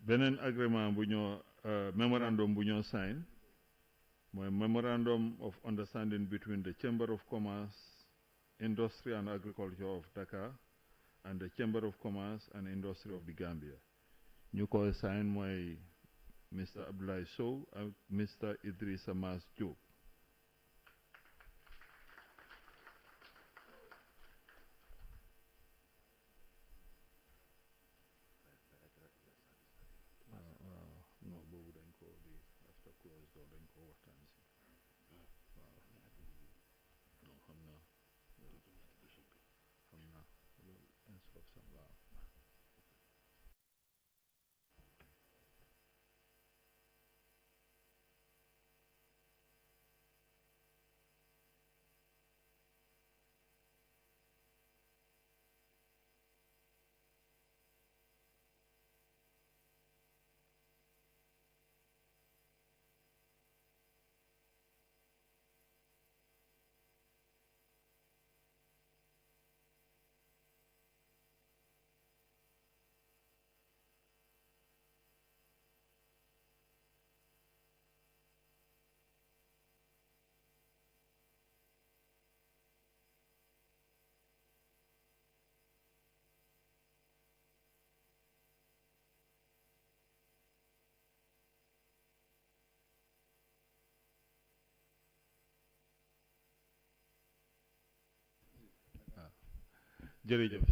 beneen agreement bu ñoo memorandum bu ñoo sign mooy memorandum of understanding between the Chamber of Commerce, Industry and Agriculture of Dakar and the Chamber of Commerce and Industry of the Gambia ñu koy sign mooy Mr Abdoulaye Sow ak Mr Idrissa Mas Diop. non boobu dañ ko di after close door dañ ko waxtaan si waaw non xam naa loolu instruction waaw jërëjëf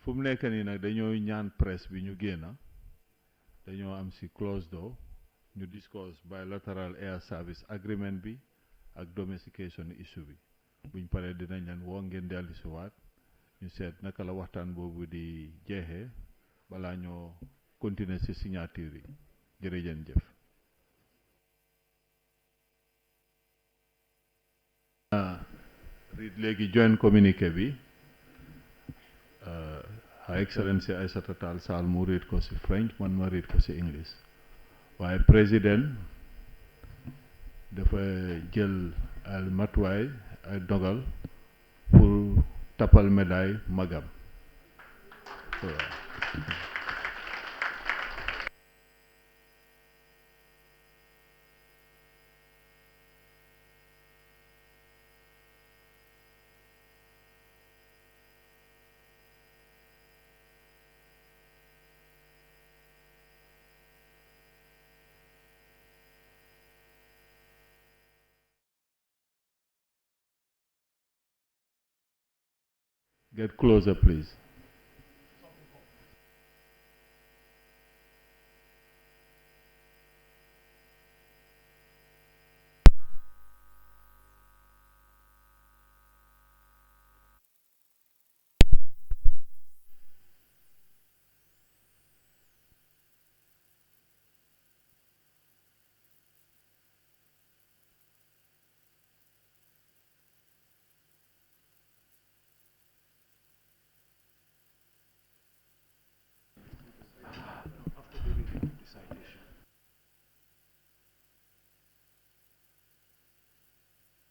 fu mu nekk nii nag dañoo ñaan presse bi ñu génn dañoo am si close door ñu discuss bilateral air service agreement bi ak domestication issue bi buñ paree dinañ leen woo ngeen dellu si waat ñu seet naka la waxtaan boobu di jeexee balaa ñoo continuer si signature yi jërëjëf. read léegi joint communiqué bi Her Excellency Aïssata Tall Sall mu read ko si French man ma read ko si English waaye président dafa jël ay matuwaay ay dogal pour tapal médaille magam. Get closer, please.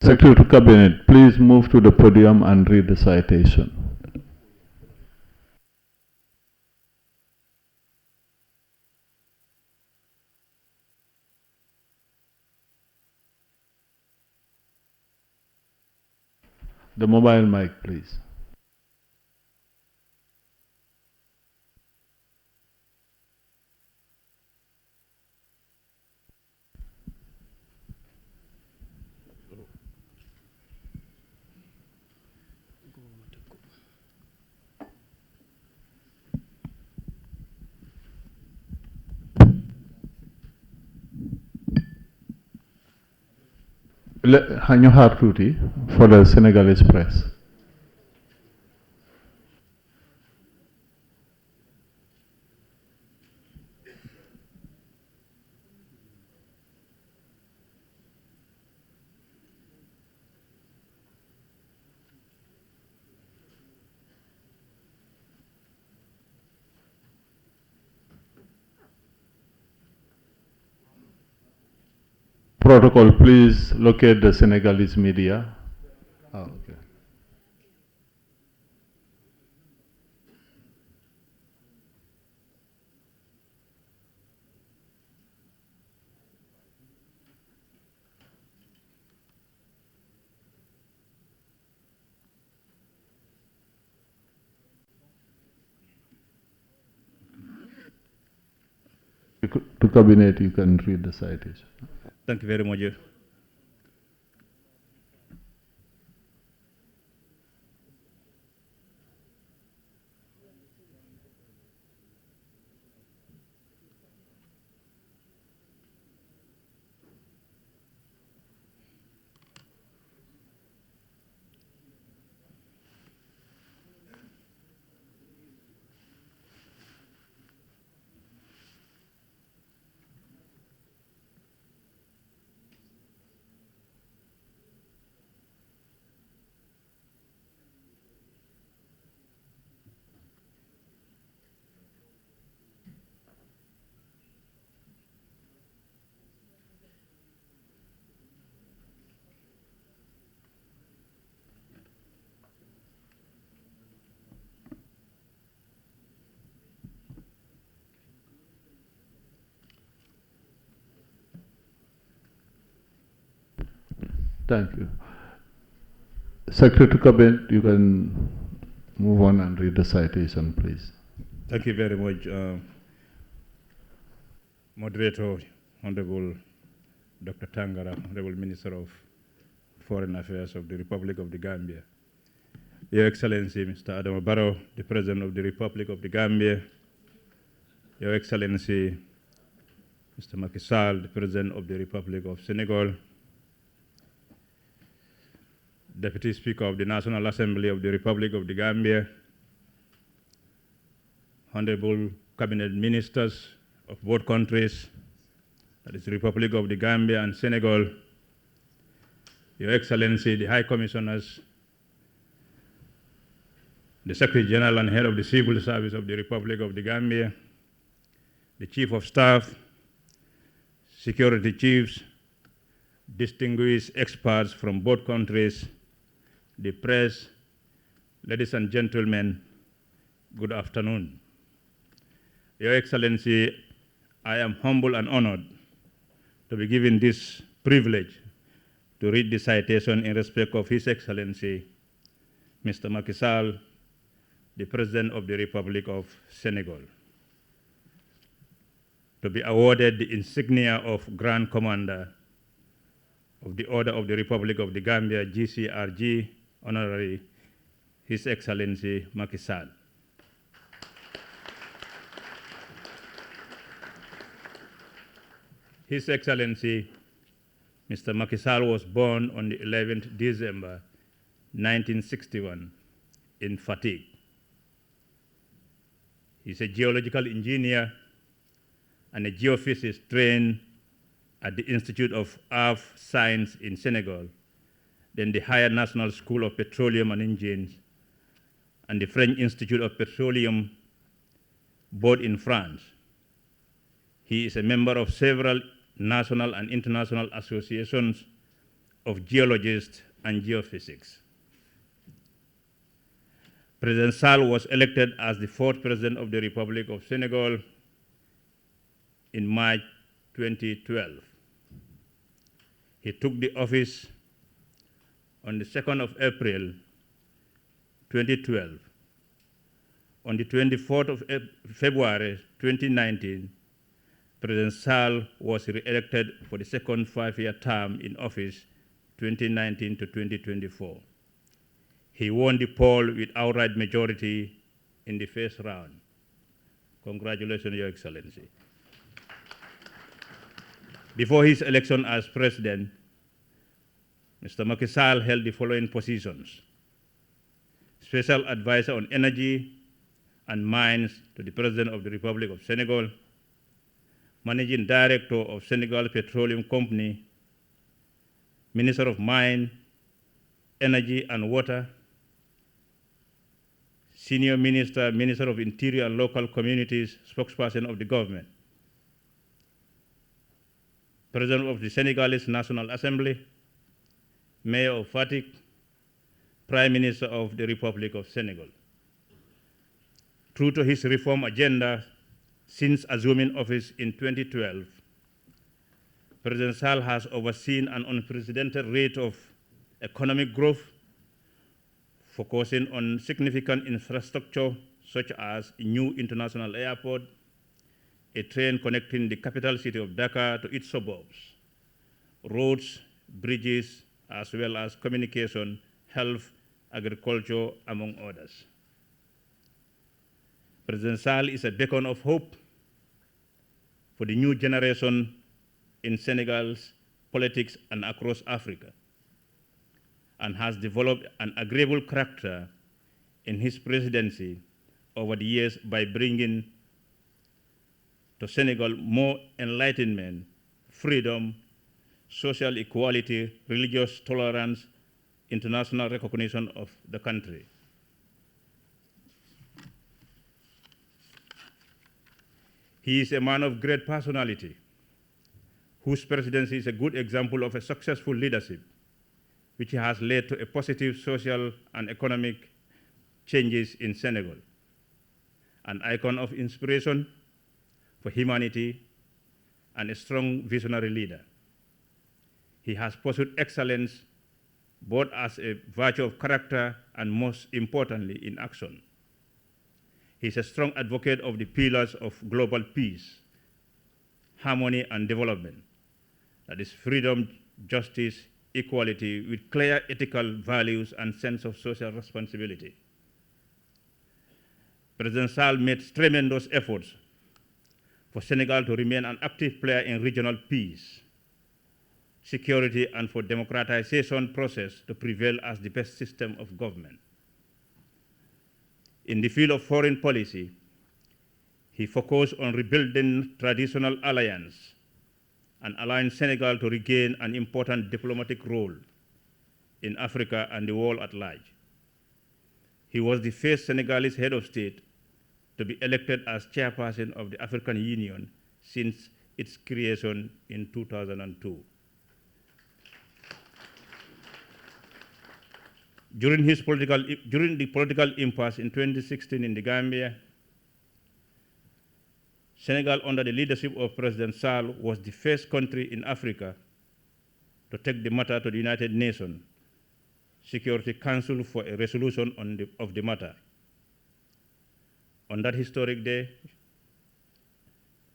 Secretary to Cabinet, please move to the podium and read the citation. The mobile mic, please. Ñu xaar tuuti for the Senegalese press. Protocol, please locate the Senegalese media. Oh, okay. To Cabinet, you can read the citation. Thank you very much. Thank you. Secretary to Cabinet, you can move on and read the citation, please. Thank you very much, Moderator, Honorable Dr. Tangara, Honorable Minister of Foreign Affairs of the Republic of the Gambia. Your Excellency, Mr. Adama Barrow, the President of the Republic of the Gambia, Your Excellency, Mr. Macky Sall, the President of the Republic of Senegal, Deputy Speaker of the National Assembly of the Republic of the Gambia, Honorable Cabinet Ministers of both countries, that is the Republic of the Gambia and Senegal, Your Excellency, the High Commissioners, the Secretary General and Head of the Civil Service of the Republic of the Gambia, the Chief of Staff, Security Chiefs, distinguished experts from both countries, the press, ladies and gentlemen, good afternoon. Your Excellency, I am humbled and honored to be given this privilege to read the citation in respect of His Excellency, Mr. Macky Sall, the President of the Republic of Senegal, to be awarded the insignia of Grand Commander of the Order of the Republic of the Gambia, GCRG, Honorary His Excellency Macky Sall. His Excellency, Mr. Macky Sall was born on the 11th December, 1961 in Fatigue. He's a geological engineer and a geophysicist trained at the Institute of Earth Science in Senegal, then the Higher National School of Petroleum and Engines, and the French Institute of Petroleum, both in France. He is a member of several national and international associations of geologists and geophysics. President Sall was elected as the fourth President of the Republic of Senegal in March 2012. He took the office on the 2nd of April 2012. On the 24th of February 2019, President Sall was re-elected for the second five-year term in office, 2019 to 2024. He won the poll with outright majority in the first round. Congratulations, Your Excellency. Before his election as president, Mr. Macky Sall held the following positions: Special Advisor on Energy and Mines to the President of the Republic of Senegal, Managing Director of Senegal Petroleum Company, Minister of Mine, Energy and Water, Senior Minister, Minister of Interior and Local Communities, spokesperson of the government, President of the Senegalese National Assembly, Mayor of Fatick, Prime Minister of the Republic of Senegal. True to his reform agenda, since assuming office in 2012, President Sall has overseen an unprecedented rate of economic growth, focusing on significant infrastructure such as a new international airport, a train connecting the capital city of Dakar to its suburbs, roads, bridges, as well as communication, health, agriculture, among others. President Sall is a beacon of hope for the new generation in Senegal's politics and across Africa, and has developed an agreeable character in his presidency over the years by bringing to Senegal more enlightenment, freedom, social equality, religious tolerance, international recognition of the country. He is a man of great personality, whose presidency is a good example of a successful leadership, which has led to a positive social and economic changes in Senegal, an icon of inspiration for humanity and a strong visionary leader. He has pursued excellence both as a virtue of character and, most importantly, in action. He is a strong advocate of the pillars of global peace, harmony, and development, that is freedom, justice, equality with clear ethical values and sense of social responsibility. President Sall made tremendous efforts for Senegal to remain an active player in regional peace, security, and for democratization process to prevail as the best system of government. In the field of foreign policy, he focused on rebuilding traditional alliance and allowing Senegal to regain an important diplomatic role in Africa and the world at large. He was the first Senegalese head of state to be elected as chairperson of the African Union since its creation in 2002. During the political impasse in 2016 in the Gambia, Senegal, under the leadership of President Sall, was the first country in Africa to take the matter to the United Nations Security Council for a resolution of the matter. On that historic day,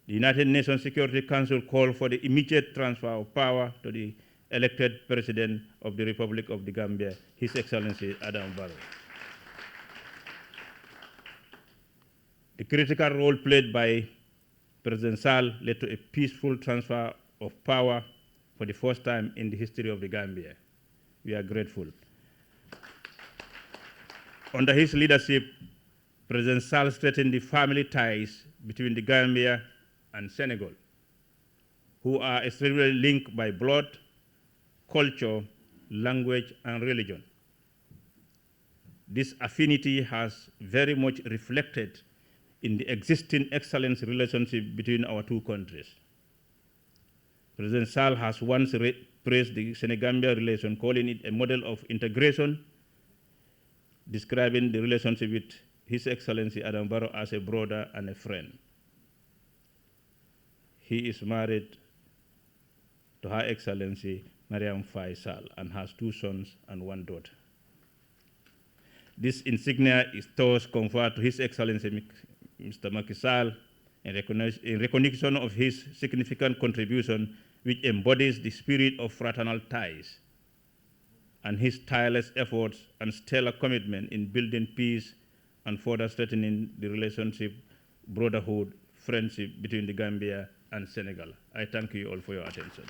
the United Nations Security Council called for the immediate transfer of power to the elected President of the Republic of the Gambia, His Excellency Adam Barrow. The critical role played by President Sall led to a peaceful transfer of power for the first time in the history of the Gambia. We are grateful. Under his leadership, President Sall strengthened the family ties between the Gambia and Senegal, who are extremely linked by blood, culture, language, and religion. This affinity has very much reflected in the existing excellent relationship between our two countries. President Sall has once praised the Senegambia relation, calling it a model of integration, describing the relationship with His Excellency Adam Barrow as a brother and a friend. He is married to Her Excellency Mariam Faisal and has 2 sons and 1 daughter. This insignia is thus conferred to His Excellency Mr. Macky Sall in recognition of his significant contribution, which embodies the spirit of fraternal ties, and his tireless efforts and stellar commitment in building peace and further strengthening the relationship, brotherhood, friendship between the Gambia and Senegal. I thank you all for your attention.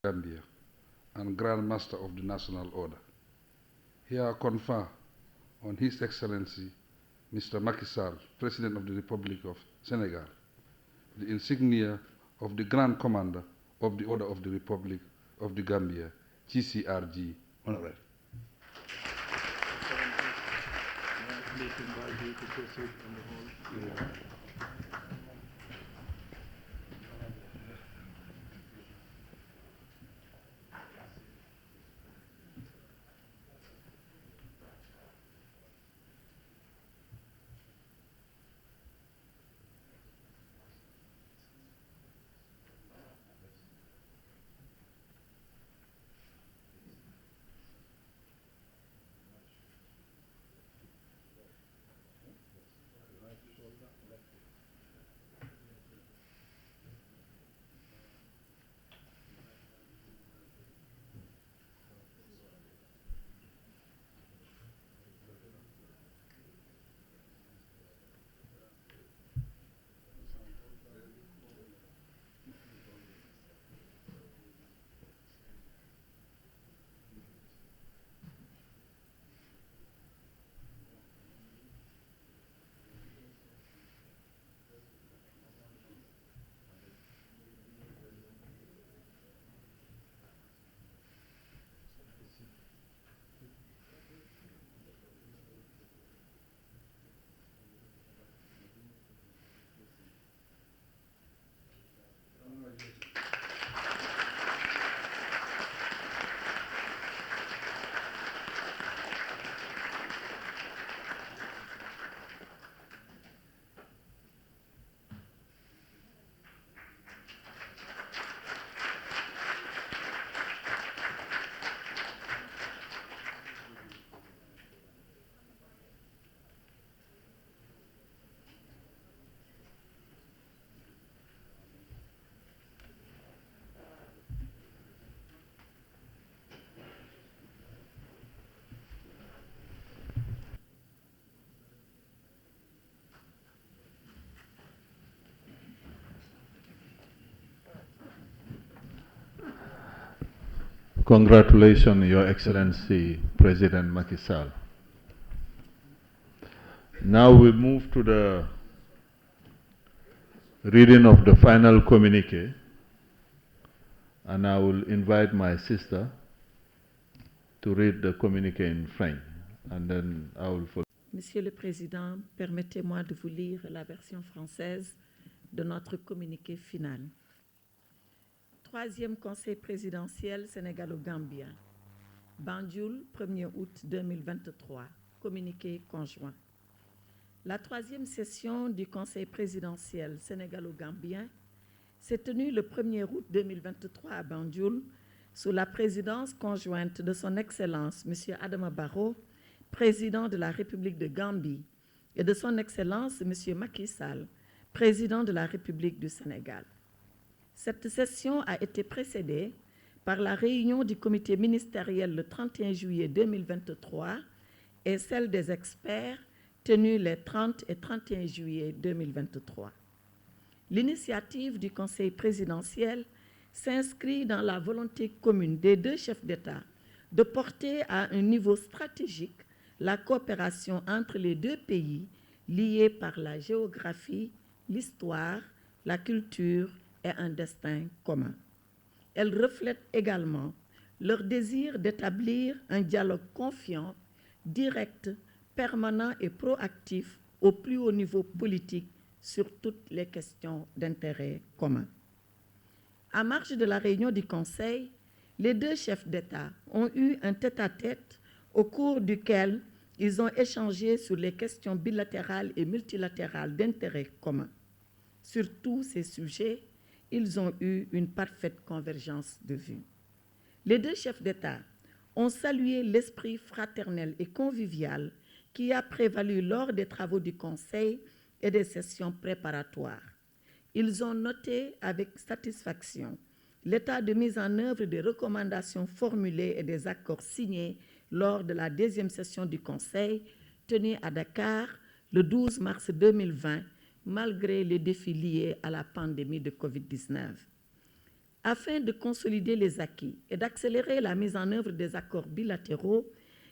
Gambia and Grand Master of the National Order. Here confer on His Excellency Mr. Macky Sall, President of the Republic of Senegal, the insignia of the Grand Commander of the Order of the Republic of the Gambia, GCRG Honorary. Congratulations, Your Excellency, President Macky Sall. Now we move to the reading of the final communique, and I will invite my sister to read the communique in French, and then I will follow. Monsieur le Président, permettez-moi de vous lire la version française de notre communiqué final. Troisième Conseil présidentiel sénégalo-gambien. Banjul, 1er août 2023. Communiqué conjoint. La troisième session du Conseil présidentiel sénégalo-gambien s'est tenue le 1er août 2023 à Banjul sous la présidence conjointe de son Excellence M. Adama Barrow, président de la République de Gambie, et de son Excellence M. Macky Sall, président de la République du Sénégal. Cette session a été précédée par la réunion du comité ministériel le 31 juillet 2023 et celle des experts tenue les 30 et 31 juillet 2023. L'initiative du Conseil présidentiel s'inscrit dans la volonté commune des deux chefs d'État de porter à un niveau stratégique la coopération entre les deux pays liés par la géographie, l'histoire, la culture et un destin commun. Elle reflète également leur désir d'établir un dialogue confiant, direct, permanent et proactif au plus haut niveau politique sur toutes les questions d'intérêt commun. À marge de la réunion du Conseil, les deux chefs d'État ont eu un tête-à-tête au cours duquel ils ont échangé sur les questions bilatérales et multilatérales d'intérêt commun. Sur tous ces sujets, ils ont eu une parfaite convergence de vues. Les deux chefs d'État ont salué l'esprit fraternel et convivial qui a prévalu lors des travaux du Conseil et des sessions préparatoires. Ils ont noté avec satisfaction l'état de mise en œuvre des recommandations formulées et des accords signés lors de la deuxième session du Conseil tenue à Dakar le 12 mars 2020, malgré les défis liés à la pandémie de COVID-19. Afin de consolider les acquis et d'accélérer la mise en œuvre des accords bilatéraux,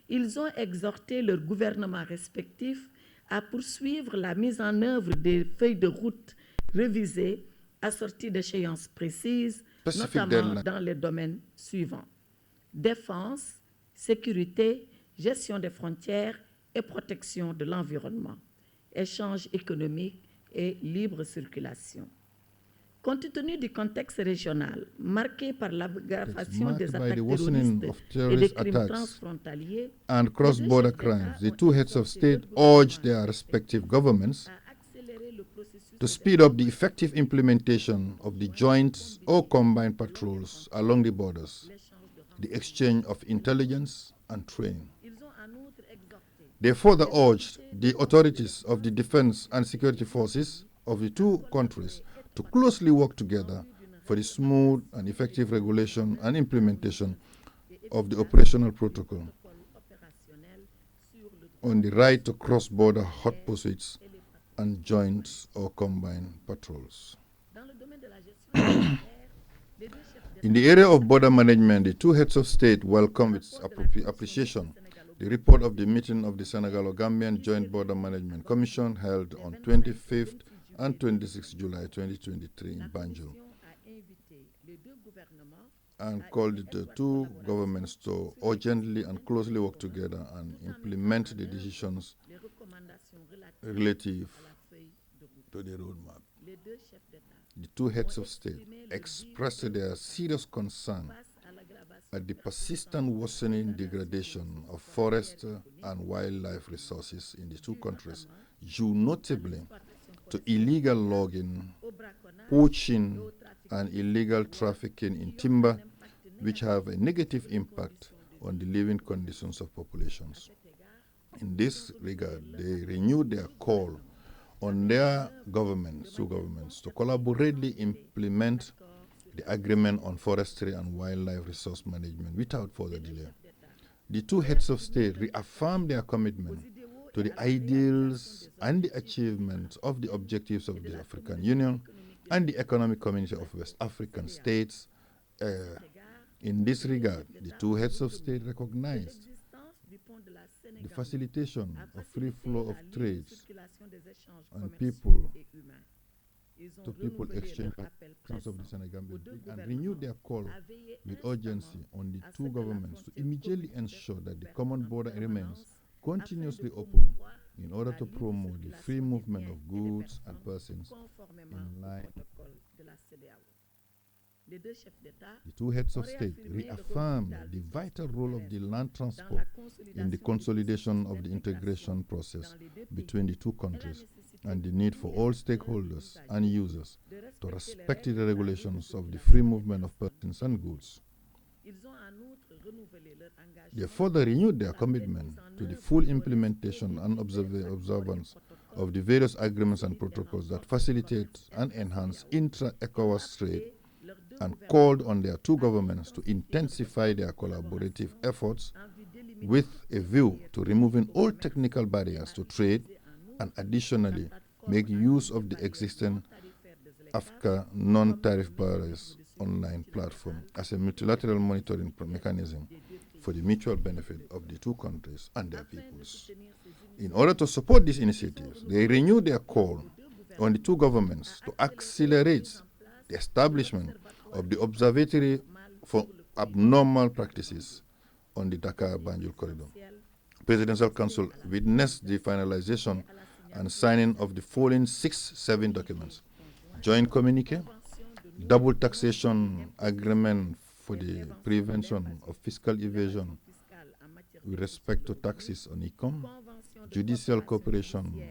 ils ont exhorté leurs gouvernements respectifs à poursuivre la mise en œuvre des feuilles de route révisées assorties d'échéances précises, notamment dans les domaines suivants: défense, sécurité, gestion des frontières et protection de l'environnement, échange économique et libre circulation. Compte tenu du contexte régional marqué par l'aggravation des attaques terroristes et des crimes transfrontaliers and cross-border crimes, the two heads of state urged their respective governments to speed up the effective implementation of the joint or combined patrols along the borders, the exchange of intelligence and training. They further urged the authorities of the defense and security forces of the two countries to closely work together for the smooth and effective regulation and implementation of the operational protocol on the right to cross-border hot pursuits and joint or combined patrols. In the area of border management, the two heads of state welcome with appreciation the report of the meeting of the Senegalo Gambian Joint Border Management Commission held on 25th and 26th July 2023 in Banjul, and called the two governments to urgently and closely work together and implement the decisions relative to the roadmap. The two heads of state expressed their serious concern at the persistent worsening degradation of forest and wildlife resources in the two countries, due notably to illegal logging, poaching, and illegal trafficking in timber, which have a negative impact on the living conditions of populations. In this regard, they renewed their call on their governments to collaboratively implement the agreement on forestry and wildlife resource management without further delay. The two heads of state reaffirmed their commitment to the ideals and the achievements of the objectives of the African Union and the Economic Community of West African States, In this regard, the two heads of state recognized the facilitation of free flow of trades and people to people exchange across of the Senegambia and renewed their call with urgency on the two governments to immediately ensure that the common border remains continuously open in order to promote the free movement of goods and persons in line. The two heads of state reaffirmed the vital role of the land transport in the consolidation of the integration process between the two countries and the need for all stakeholders and users to respect the regulations of the free movement of persons and goods. They further renewed their commitment to the full implementation and observance of the various agreements and protocols that facilitate and enhance intra-ECOWAS trade and called on their two governments to intensify their collaborative efforts with a view to removing all technical barriers to trade and additionally make use of the existing AFCA non-tariff barriers online platform as a multilateral monitoring mechanism for the mutual benefit of the two countries and their peoples. In order to support these initiatives, they renewed their call on the two governments to accelerate the establishment of the Observatory for Abnormal Practices on the Dakar-Banjul corridor. Presidential Council witnessed the finalization and signing of the following 7 documents: joint communique, double taxation agreement for the prevention of fiscal evasion with respect to taxes on income, judicial cooperation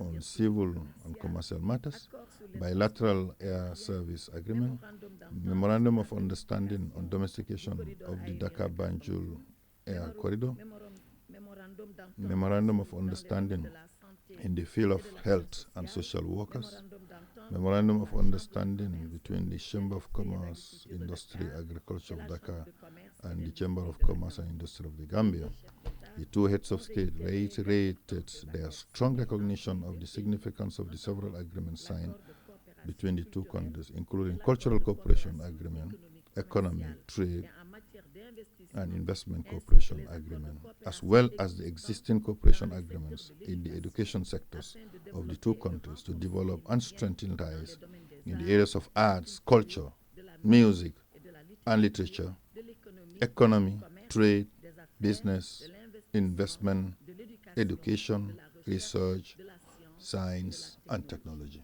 on civil and commercial matters, bilateral air service agreement, memorandum of understanding on domestication of the Dakar-Banjul air corridor, memorandum of understanding in the field of health and social workers, memorandum of understanding between the Chamber of Commerce, Industry, Agriculture of Dakar and the Chamber of Commerce and Industry of the Gambia. The two heads of state reiterated their strong recognition of the significance of the several agreements signed between the two countries, including cultural cooperation agreement, economy, trade, and investment cooperation agreement, as well as the existing cooperation agreements in the education sectors of the two countries to develop and strengthen ties in the areas of arts, culture, music, and literature, economy, trade, business, investment, education, research, science, and technology.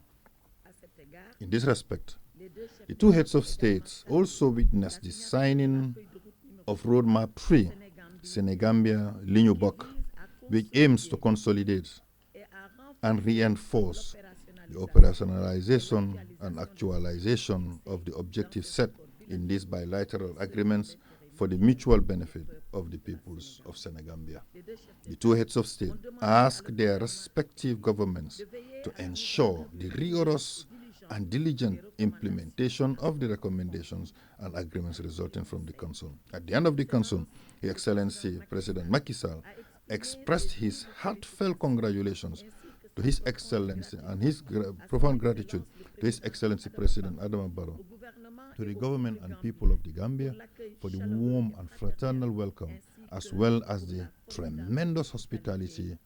In this respect, the two heads of states also witnessed the signing of Roadmap 3, Senegambia Lignobok, which aims to consolidate and reinforce the operationalization and actualization of the objectives set in these bilateral agreements for the mutual benefit of the peoples of Senegambia. The two heads of state asked their respective governments to ensure the rigorous and diligent implementation of the recommendations and agreements resulting from the Council. At the end of the Council, His Excellency President Macky Sall expressed his heartfelt congratulations to His Excellency and his profound gratitude to His Excellency President Adama Barrow, to the government and people of the Gambia for the warm and fraternal welcome, as well as the tremendous hospitality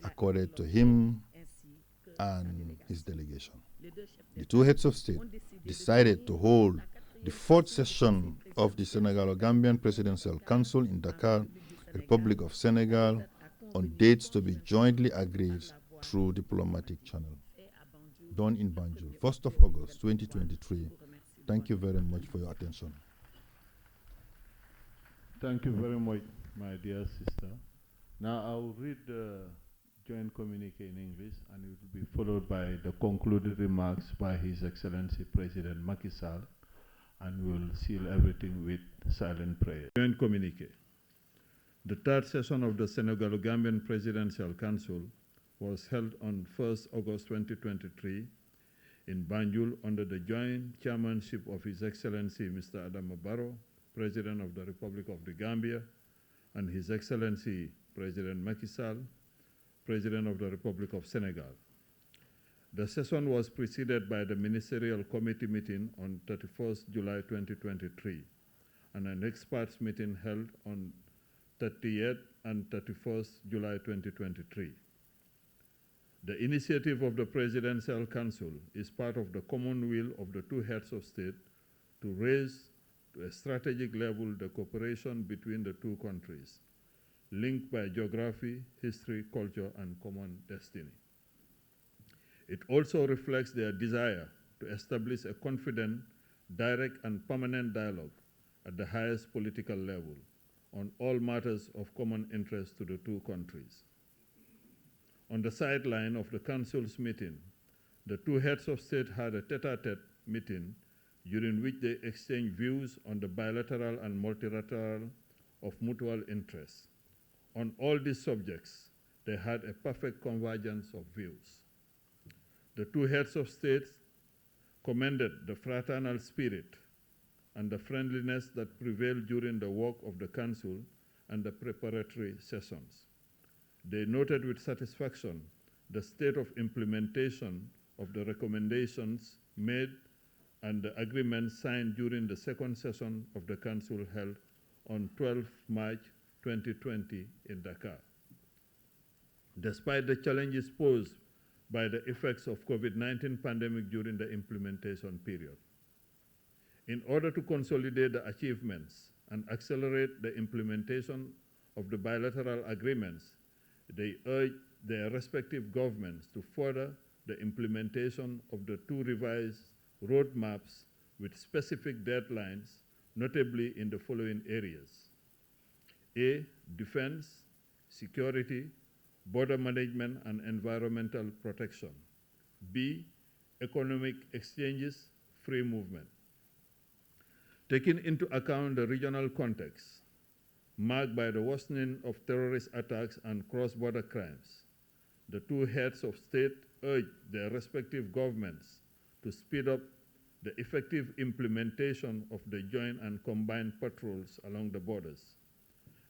accorded to him and his delegation. The two heads of state decided to hold the 4th session of the Senegalo Gambian Presidential Council in Dakar, Republic of Senegal, on dates to be jointly agreed through diplomatic channel. Done in Banjul, 1st of August 2023. Thank you very much for your attention. Thank you very much, my dear sister. Now I'll read the joint communique in English, and it will be followed by the concluded remarks by His Excellency President Macky Sall, and we'll seal everything with silent prayer. Joint communique. The 3rd session of the Senegalo Gambian Presidential Council was held on 1st August 2023 in Banjul under the joint chairmanship of His Excellency Mr. Adama Barrow, President of the Republic of the Gambia, and His Excellency President Macky Sall, President of the Republic of Senegal. The session was preceded by the Ministerial Committee meeting on 31st July 2023 and an experts meeting held on 30th and 31st July 2023. The initiative of the Presidential Council is part of the common will of the two heads of state to raise to a strategic level the cooperation between the two countries, linked by geography, history, culture, and common destiny. It also reflects their desire to establish a confident, direct, and permanent dialogue at the highest political level on all matters of common interest to the two countries. On the sideline of the Council's meeting, the two heads of state had a tete-a-tete meeting during which they exchanged views on the bilateral and multilateral of mutual interest. On all these subjects, they had a perfect convergence of views. The two heads of state commended the fraternal spirit and the friendliness that prevailed during the work of the Council and the preparatory sessions. They noted with satisfaction the state of implementation of the recommendations made and the agreements signed during the second session of the Council held on 12 March 2020 in Dakar. Despite the challenges posed by the effects of COVID-19 pandemic during the implementation period, in order to consolidate the achievements and accelerate the implementation of the bilateral agreements, they urged their respective governments to further the implementation of the two revised roadmaps with specific deadlines, notably in the following areas: A, defense, security, border management, and environmental protection; B, economic exchanges, free movement. Taking into account the regional context, marked by the worsening of terrorist attacks and cross-border crimes, the two heads of state urged their respective governments to speed up the effective implementation of the joint and combined patrols along the borders,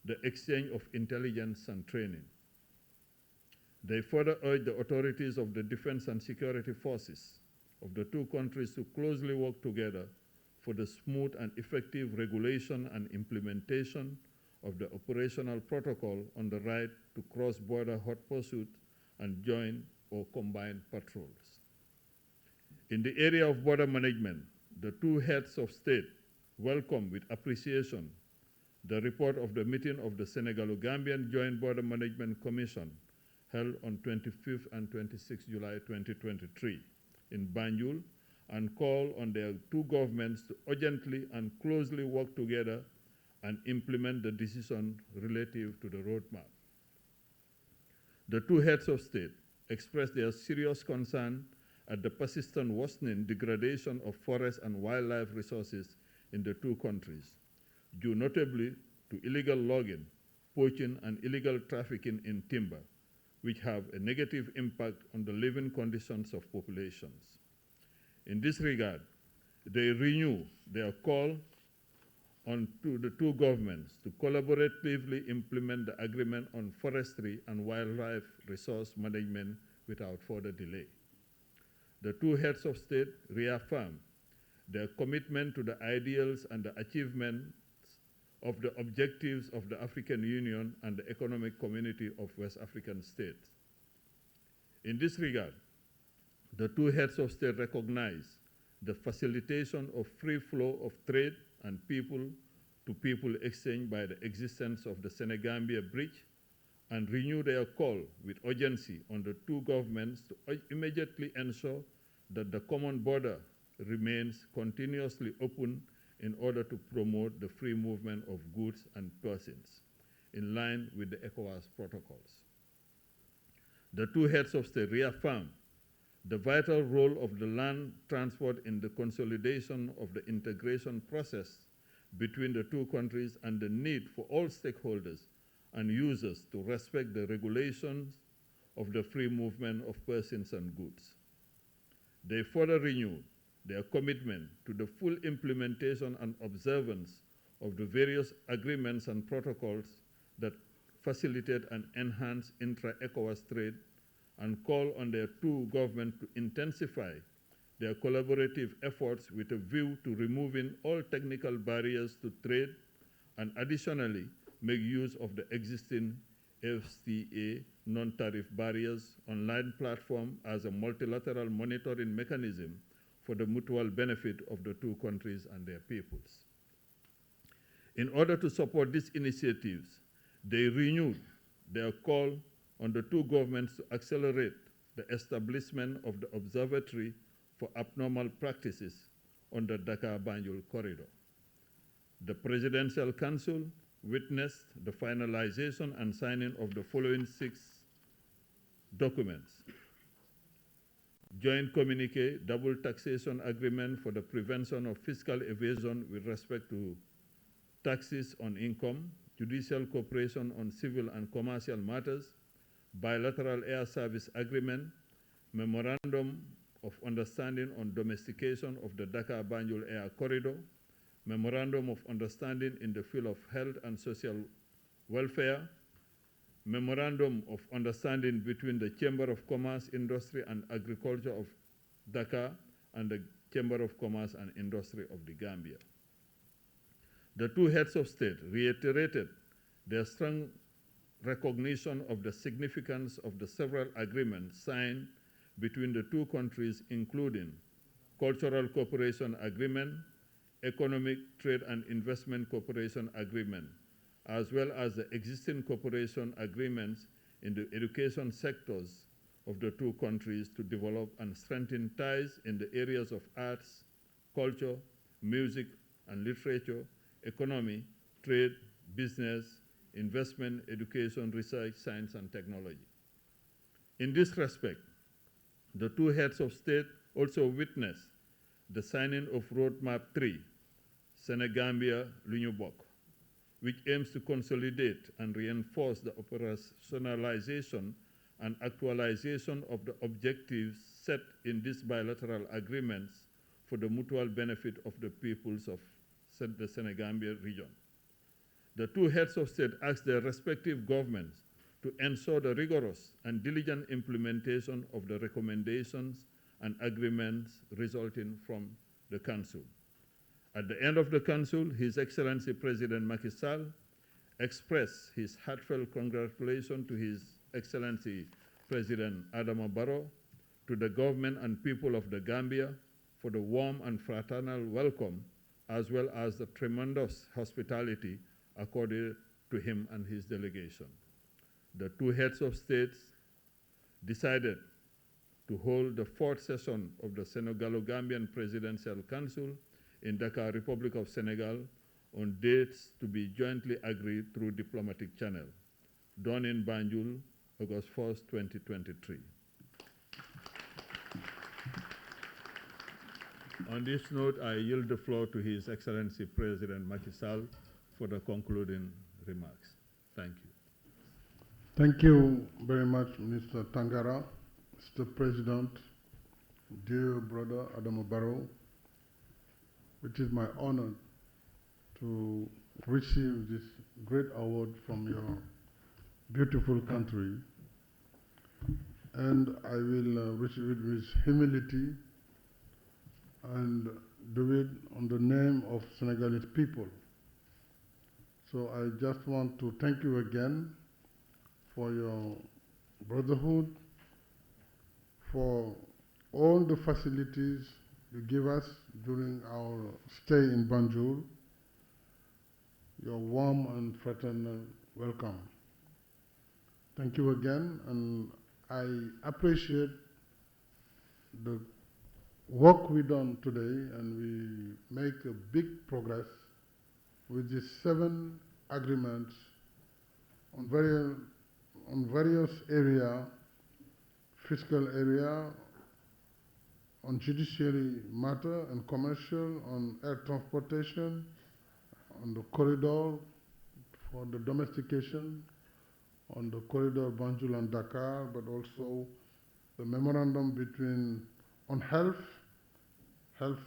the exchange of intelligence and training. They further urged the authorities of the defense and security forces of the two countries to closely work together for the smooth and effective regulation and implementation of the operational protocol on the right to cross-border hot pursuit and joint or combined patrols. In the area of border management, the two heads of state welcomed with appreciation the report of the meeting of the Senegalo Gambian Joint Border Management Commission held on 25th and 26th July 2023 in Banjul, and called on their two governments to urgently and closely work together and implement the decision relative to the roadmap. The two heads of state expressed their serious concern at the persistent worsening degradation of forest and wildlife resources in the two countries, due notably to illegal logging, poaching, and illegal trafficking in timber, which have a negative impact on the living conditions of populations. In this regard, they renew their call on the two governments to collaboratively implement the agreement on forestry and wildlife resource management without further delay. The two heads of state reaffirmed their commitment to the ideals and the achievements of the objectives of the African Union and the Economic Community of West African States. In this regard, the two heads of state recognize the facilitation of free flow of trade and people-to-people exchange by the existence of the Senegambia Bridge, and renew their call with urgency on the two governments to immediately ensure that the common border remains continuously open in order to promote the free movement of goods and persons, in line with the ECOWAS protocols. The two heads of state reaffirmed the vital role of the land transport in the consolidation of the integration process between the two countries and the need for all stakeholders and users to respect the regulations of the free movement of persons and goods. They further renewed their commitment to the full implementation and observance of the various agreements and protocols that facilitate and enhance intra-ECOWAS trade, and call on their two governments to intensify their collaborative efforts with a view to removing all technical barriers to trade, and additionally make use of the existing FTA non-tariff barriers online platform as a multilateral monitoring mechanism for the mutual benefit of the two countries and their peoples. In order to support these initiatives, they renewed their call on the two governments to accelerate the establishment of the Observatory for Abnormal Practices on the Dakar-Banjul corridor. The Presidential Council witnessed the finalization and signing of the following 6 documents: Joint Communique, Double Taxation Agreement for the Prevention of Fiscal Evasion with respect to taxes on income, Judicial Cooperation on Civil and Commercial Matters, Bilateral Air Service Agreement, Memorandum of Understanding on Domestication of the Dakar-Banjul Air Corridor, Memorandum of Understanding in the field of health and social welfare, Memorandum of Understanding between the Chamber of Commerce, Industry and Agriculture of Dakar and the Chamber of Commerce and Industry of the Gambia. The two heads of state reiterated their strong recognition of the significance of the several agreements signed between the two countries, including Cultural Cooperation Agreement, Economic Trade and Investment Cooperation Agreement, as well as the existing cooperation agreements in the education sectors of the two countries to develop and strengthen ties in the areas of arts, culture, music and literature, economy, trade, business, investment, education, research, science, and technology. In this respect, the two heads of state also witnessed the signing of Roadmap 3, SENEGALO GAMBIAN, which aims to consolidate and reinforce the operationalization and actualization of the objectives set in these bilateral agreements for the mutual benefit of the peoples of the Senegambia region. The two heads of state asked their respective governments to ensure the rigorous and diligent implementation of the recommendations and agreements resulting from the Council. At the end of the Council, His Excellency President Macky Sall expressed his heartfelt congratulations to His Excellency President Adama Barrow, to the government and people of the Gambia for the warm and fraternal welcome, as well as the tremendous hospitality accorded to him and his delegation. The two heads of states decided to hold the 4th session of the Senegalo Gambian Presidential Council in Dakar, Republic of Senegal, on dates to be jointly agreed through diplomatic channel, done in Banjul, August 1st, 2023. On this note, I yield the floor to His Excellency President Macky Sall for the concluding remarks. Thank you. Thank you very much, Mr. Tangara, Mr. President, dear brother Adama Barrow. It is my honor to receive this great award from your beautiful country, and I will receive it with humility and do it on the name of Senegalese people. So I just want to thank you again for your brotherhood, for all the facilities you give us during our stay in Banjul, your warm and fraternal welcome. Thank you again, and I appreciate the work we done today, and we make a big progress with these 7 agreements on various areas, fiscal area, on judiciary matter and commercial, on air transportation, on the corridor for the domestication, on the corridor Banjul and Dakar, but also the memorandum between on health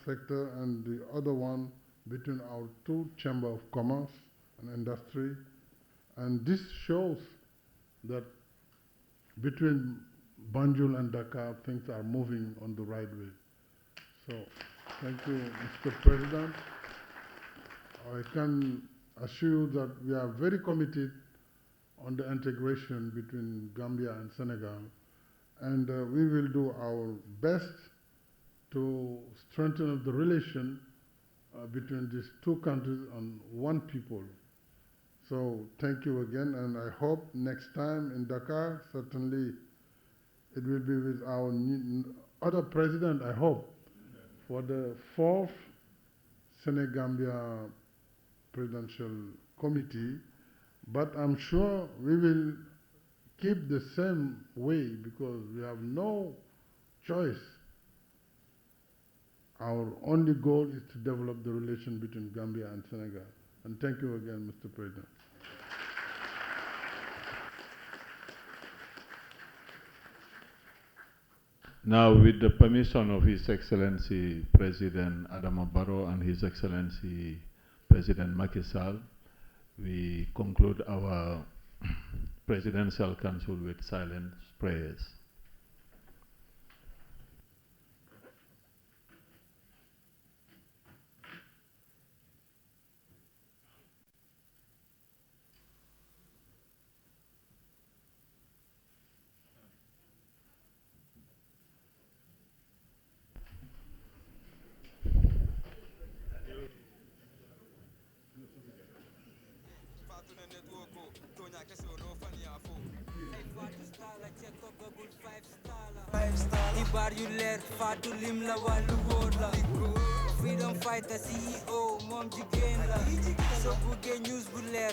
sector, and the other one between our 2 Chamber of Commerce and Industry. And this shows that between Banjul and Dakar, things are moving on the right way. So, thank you, Mr. President. I can assure you that we are very committed on the integration between Gambia and Senegal, and we will do our best to strengthen the relation between these two countries and one people. So thank you again, and I hope next time in Dakar, certainly it will be with our other president, I hope, for the 4th Senegambia Presidential Committee. But I'm sure we will keep the same way because we have no choice. Our only goal is to develop the relation between Gambia and Senegal. And thank you again, Mr. President. Now, with the permission of His Excellency President Adama Barrow and His Excellency President Macky Sall, we conclude our Presidential Council with silent prayers. Freedom fighter CEO, mom jigéen la so buggee news bu leer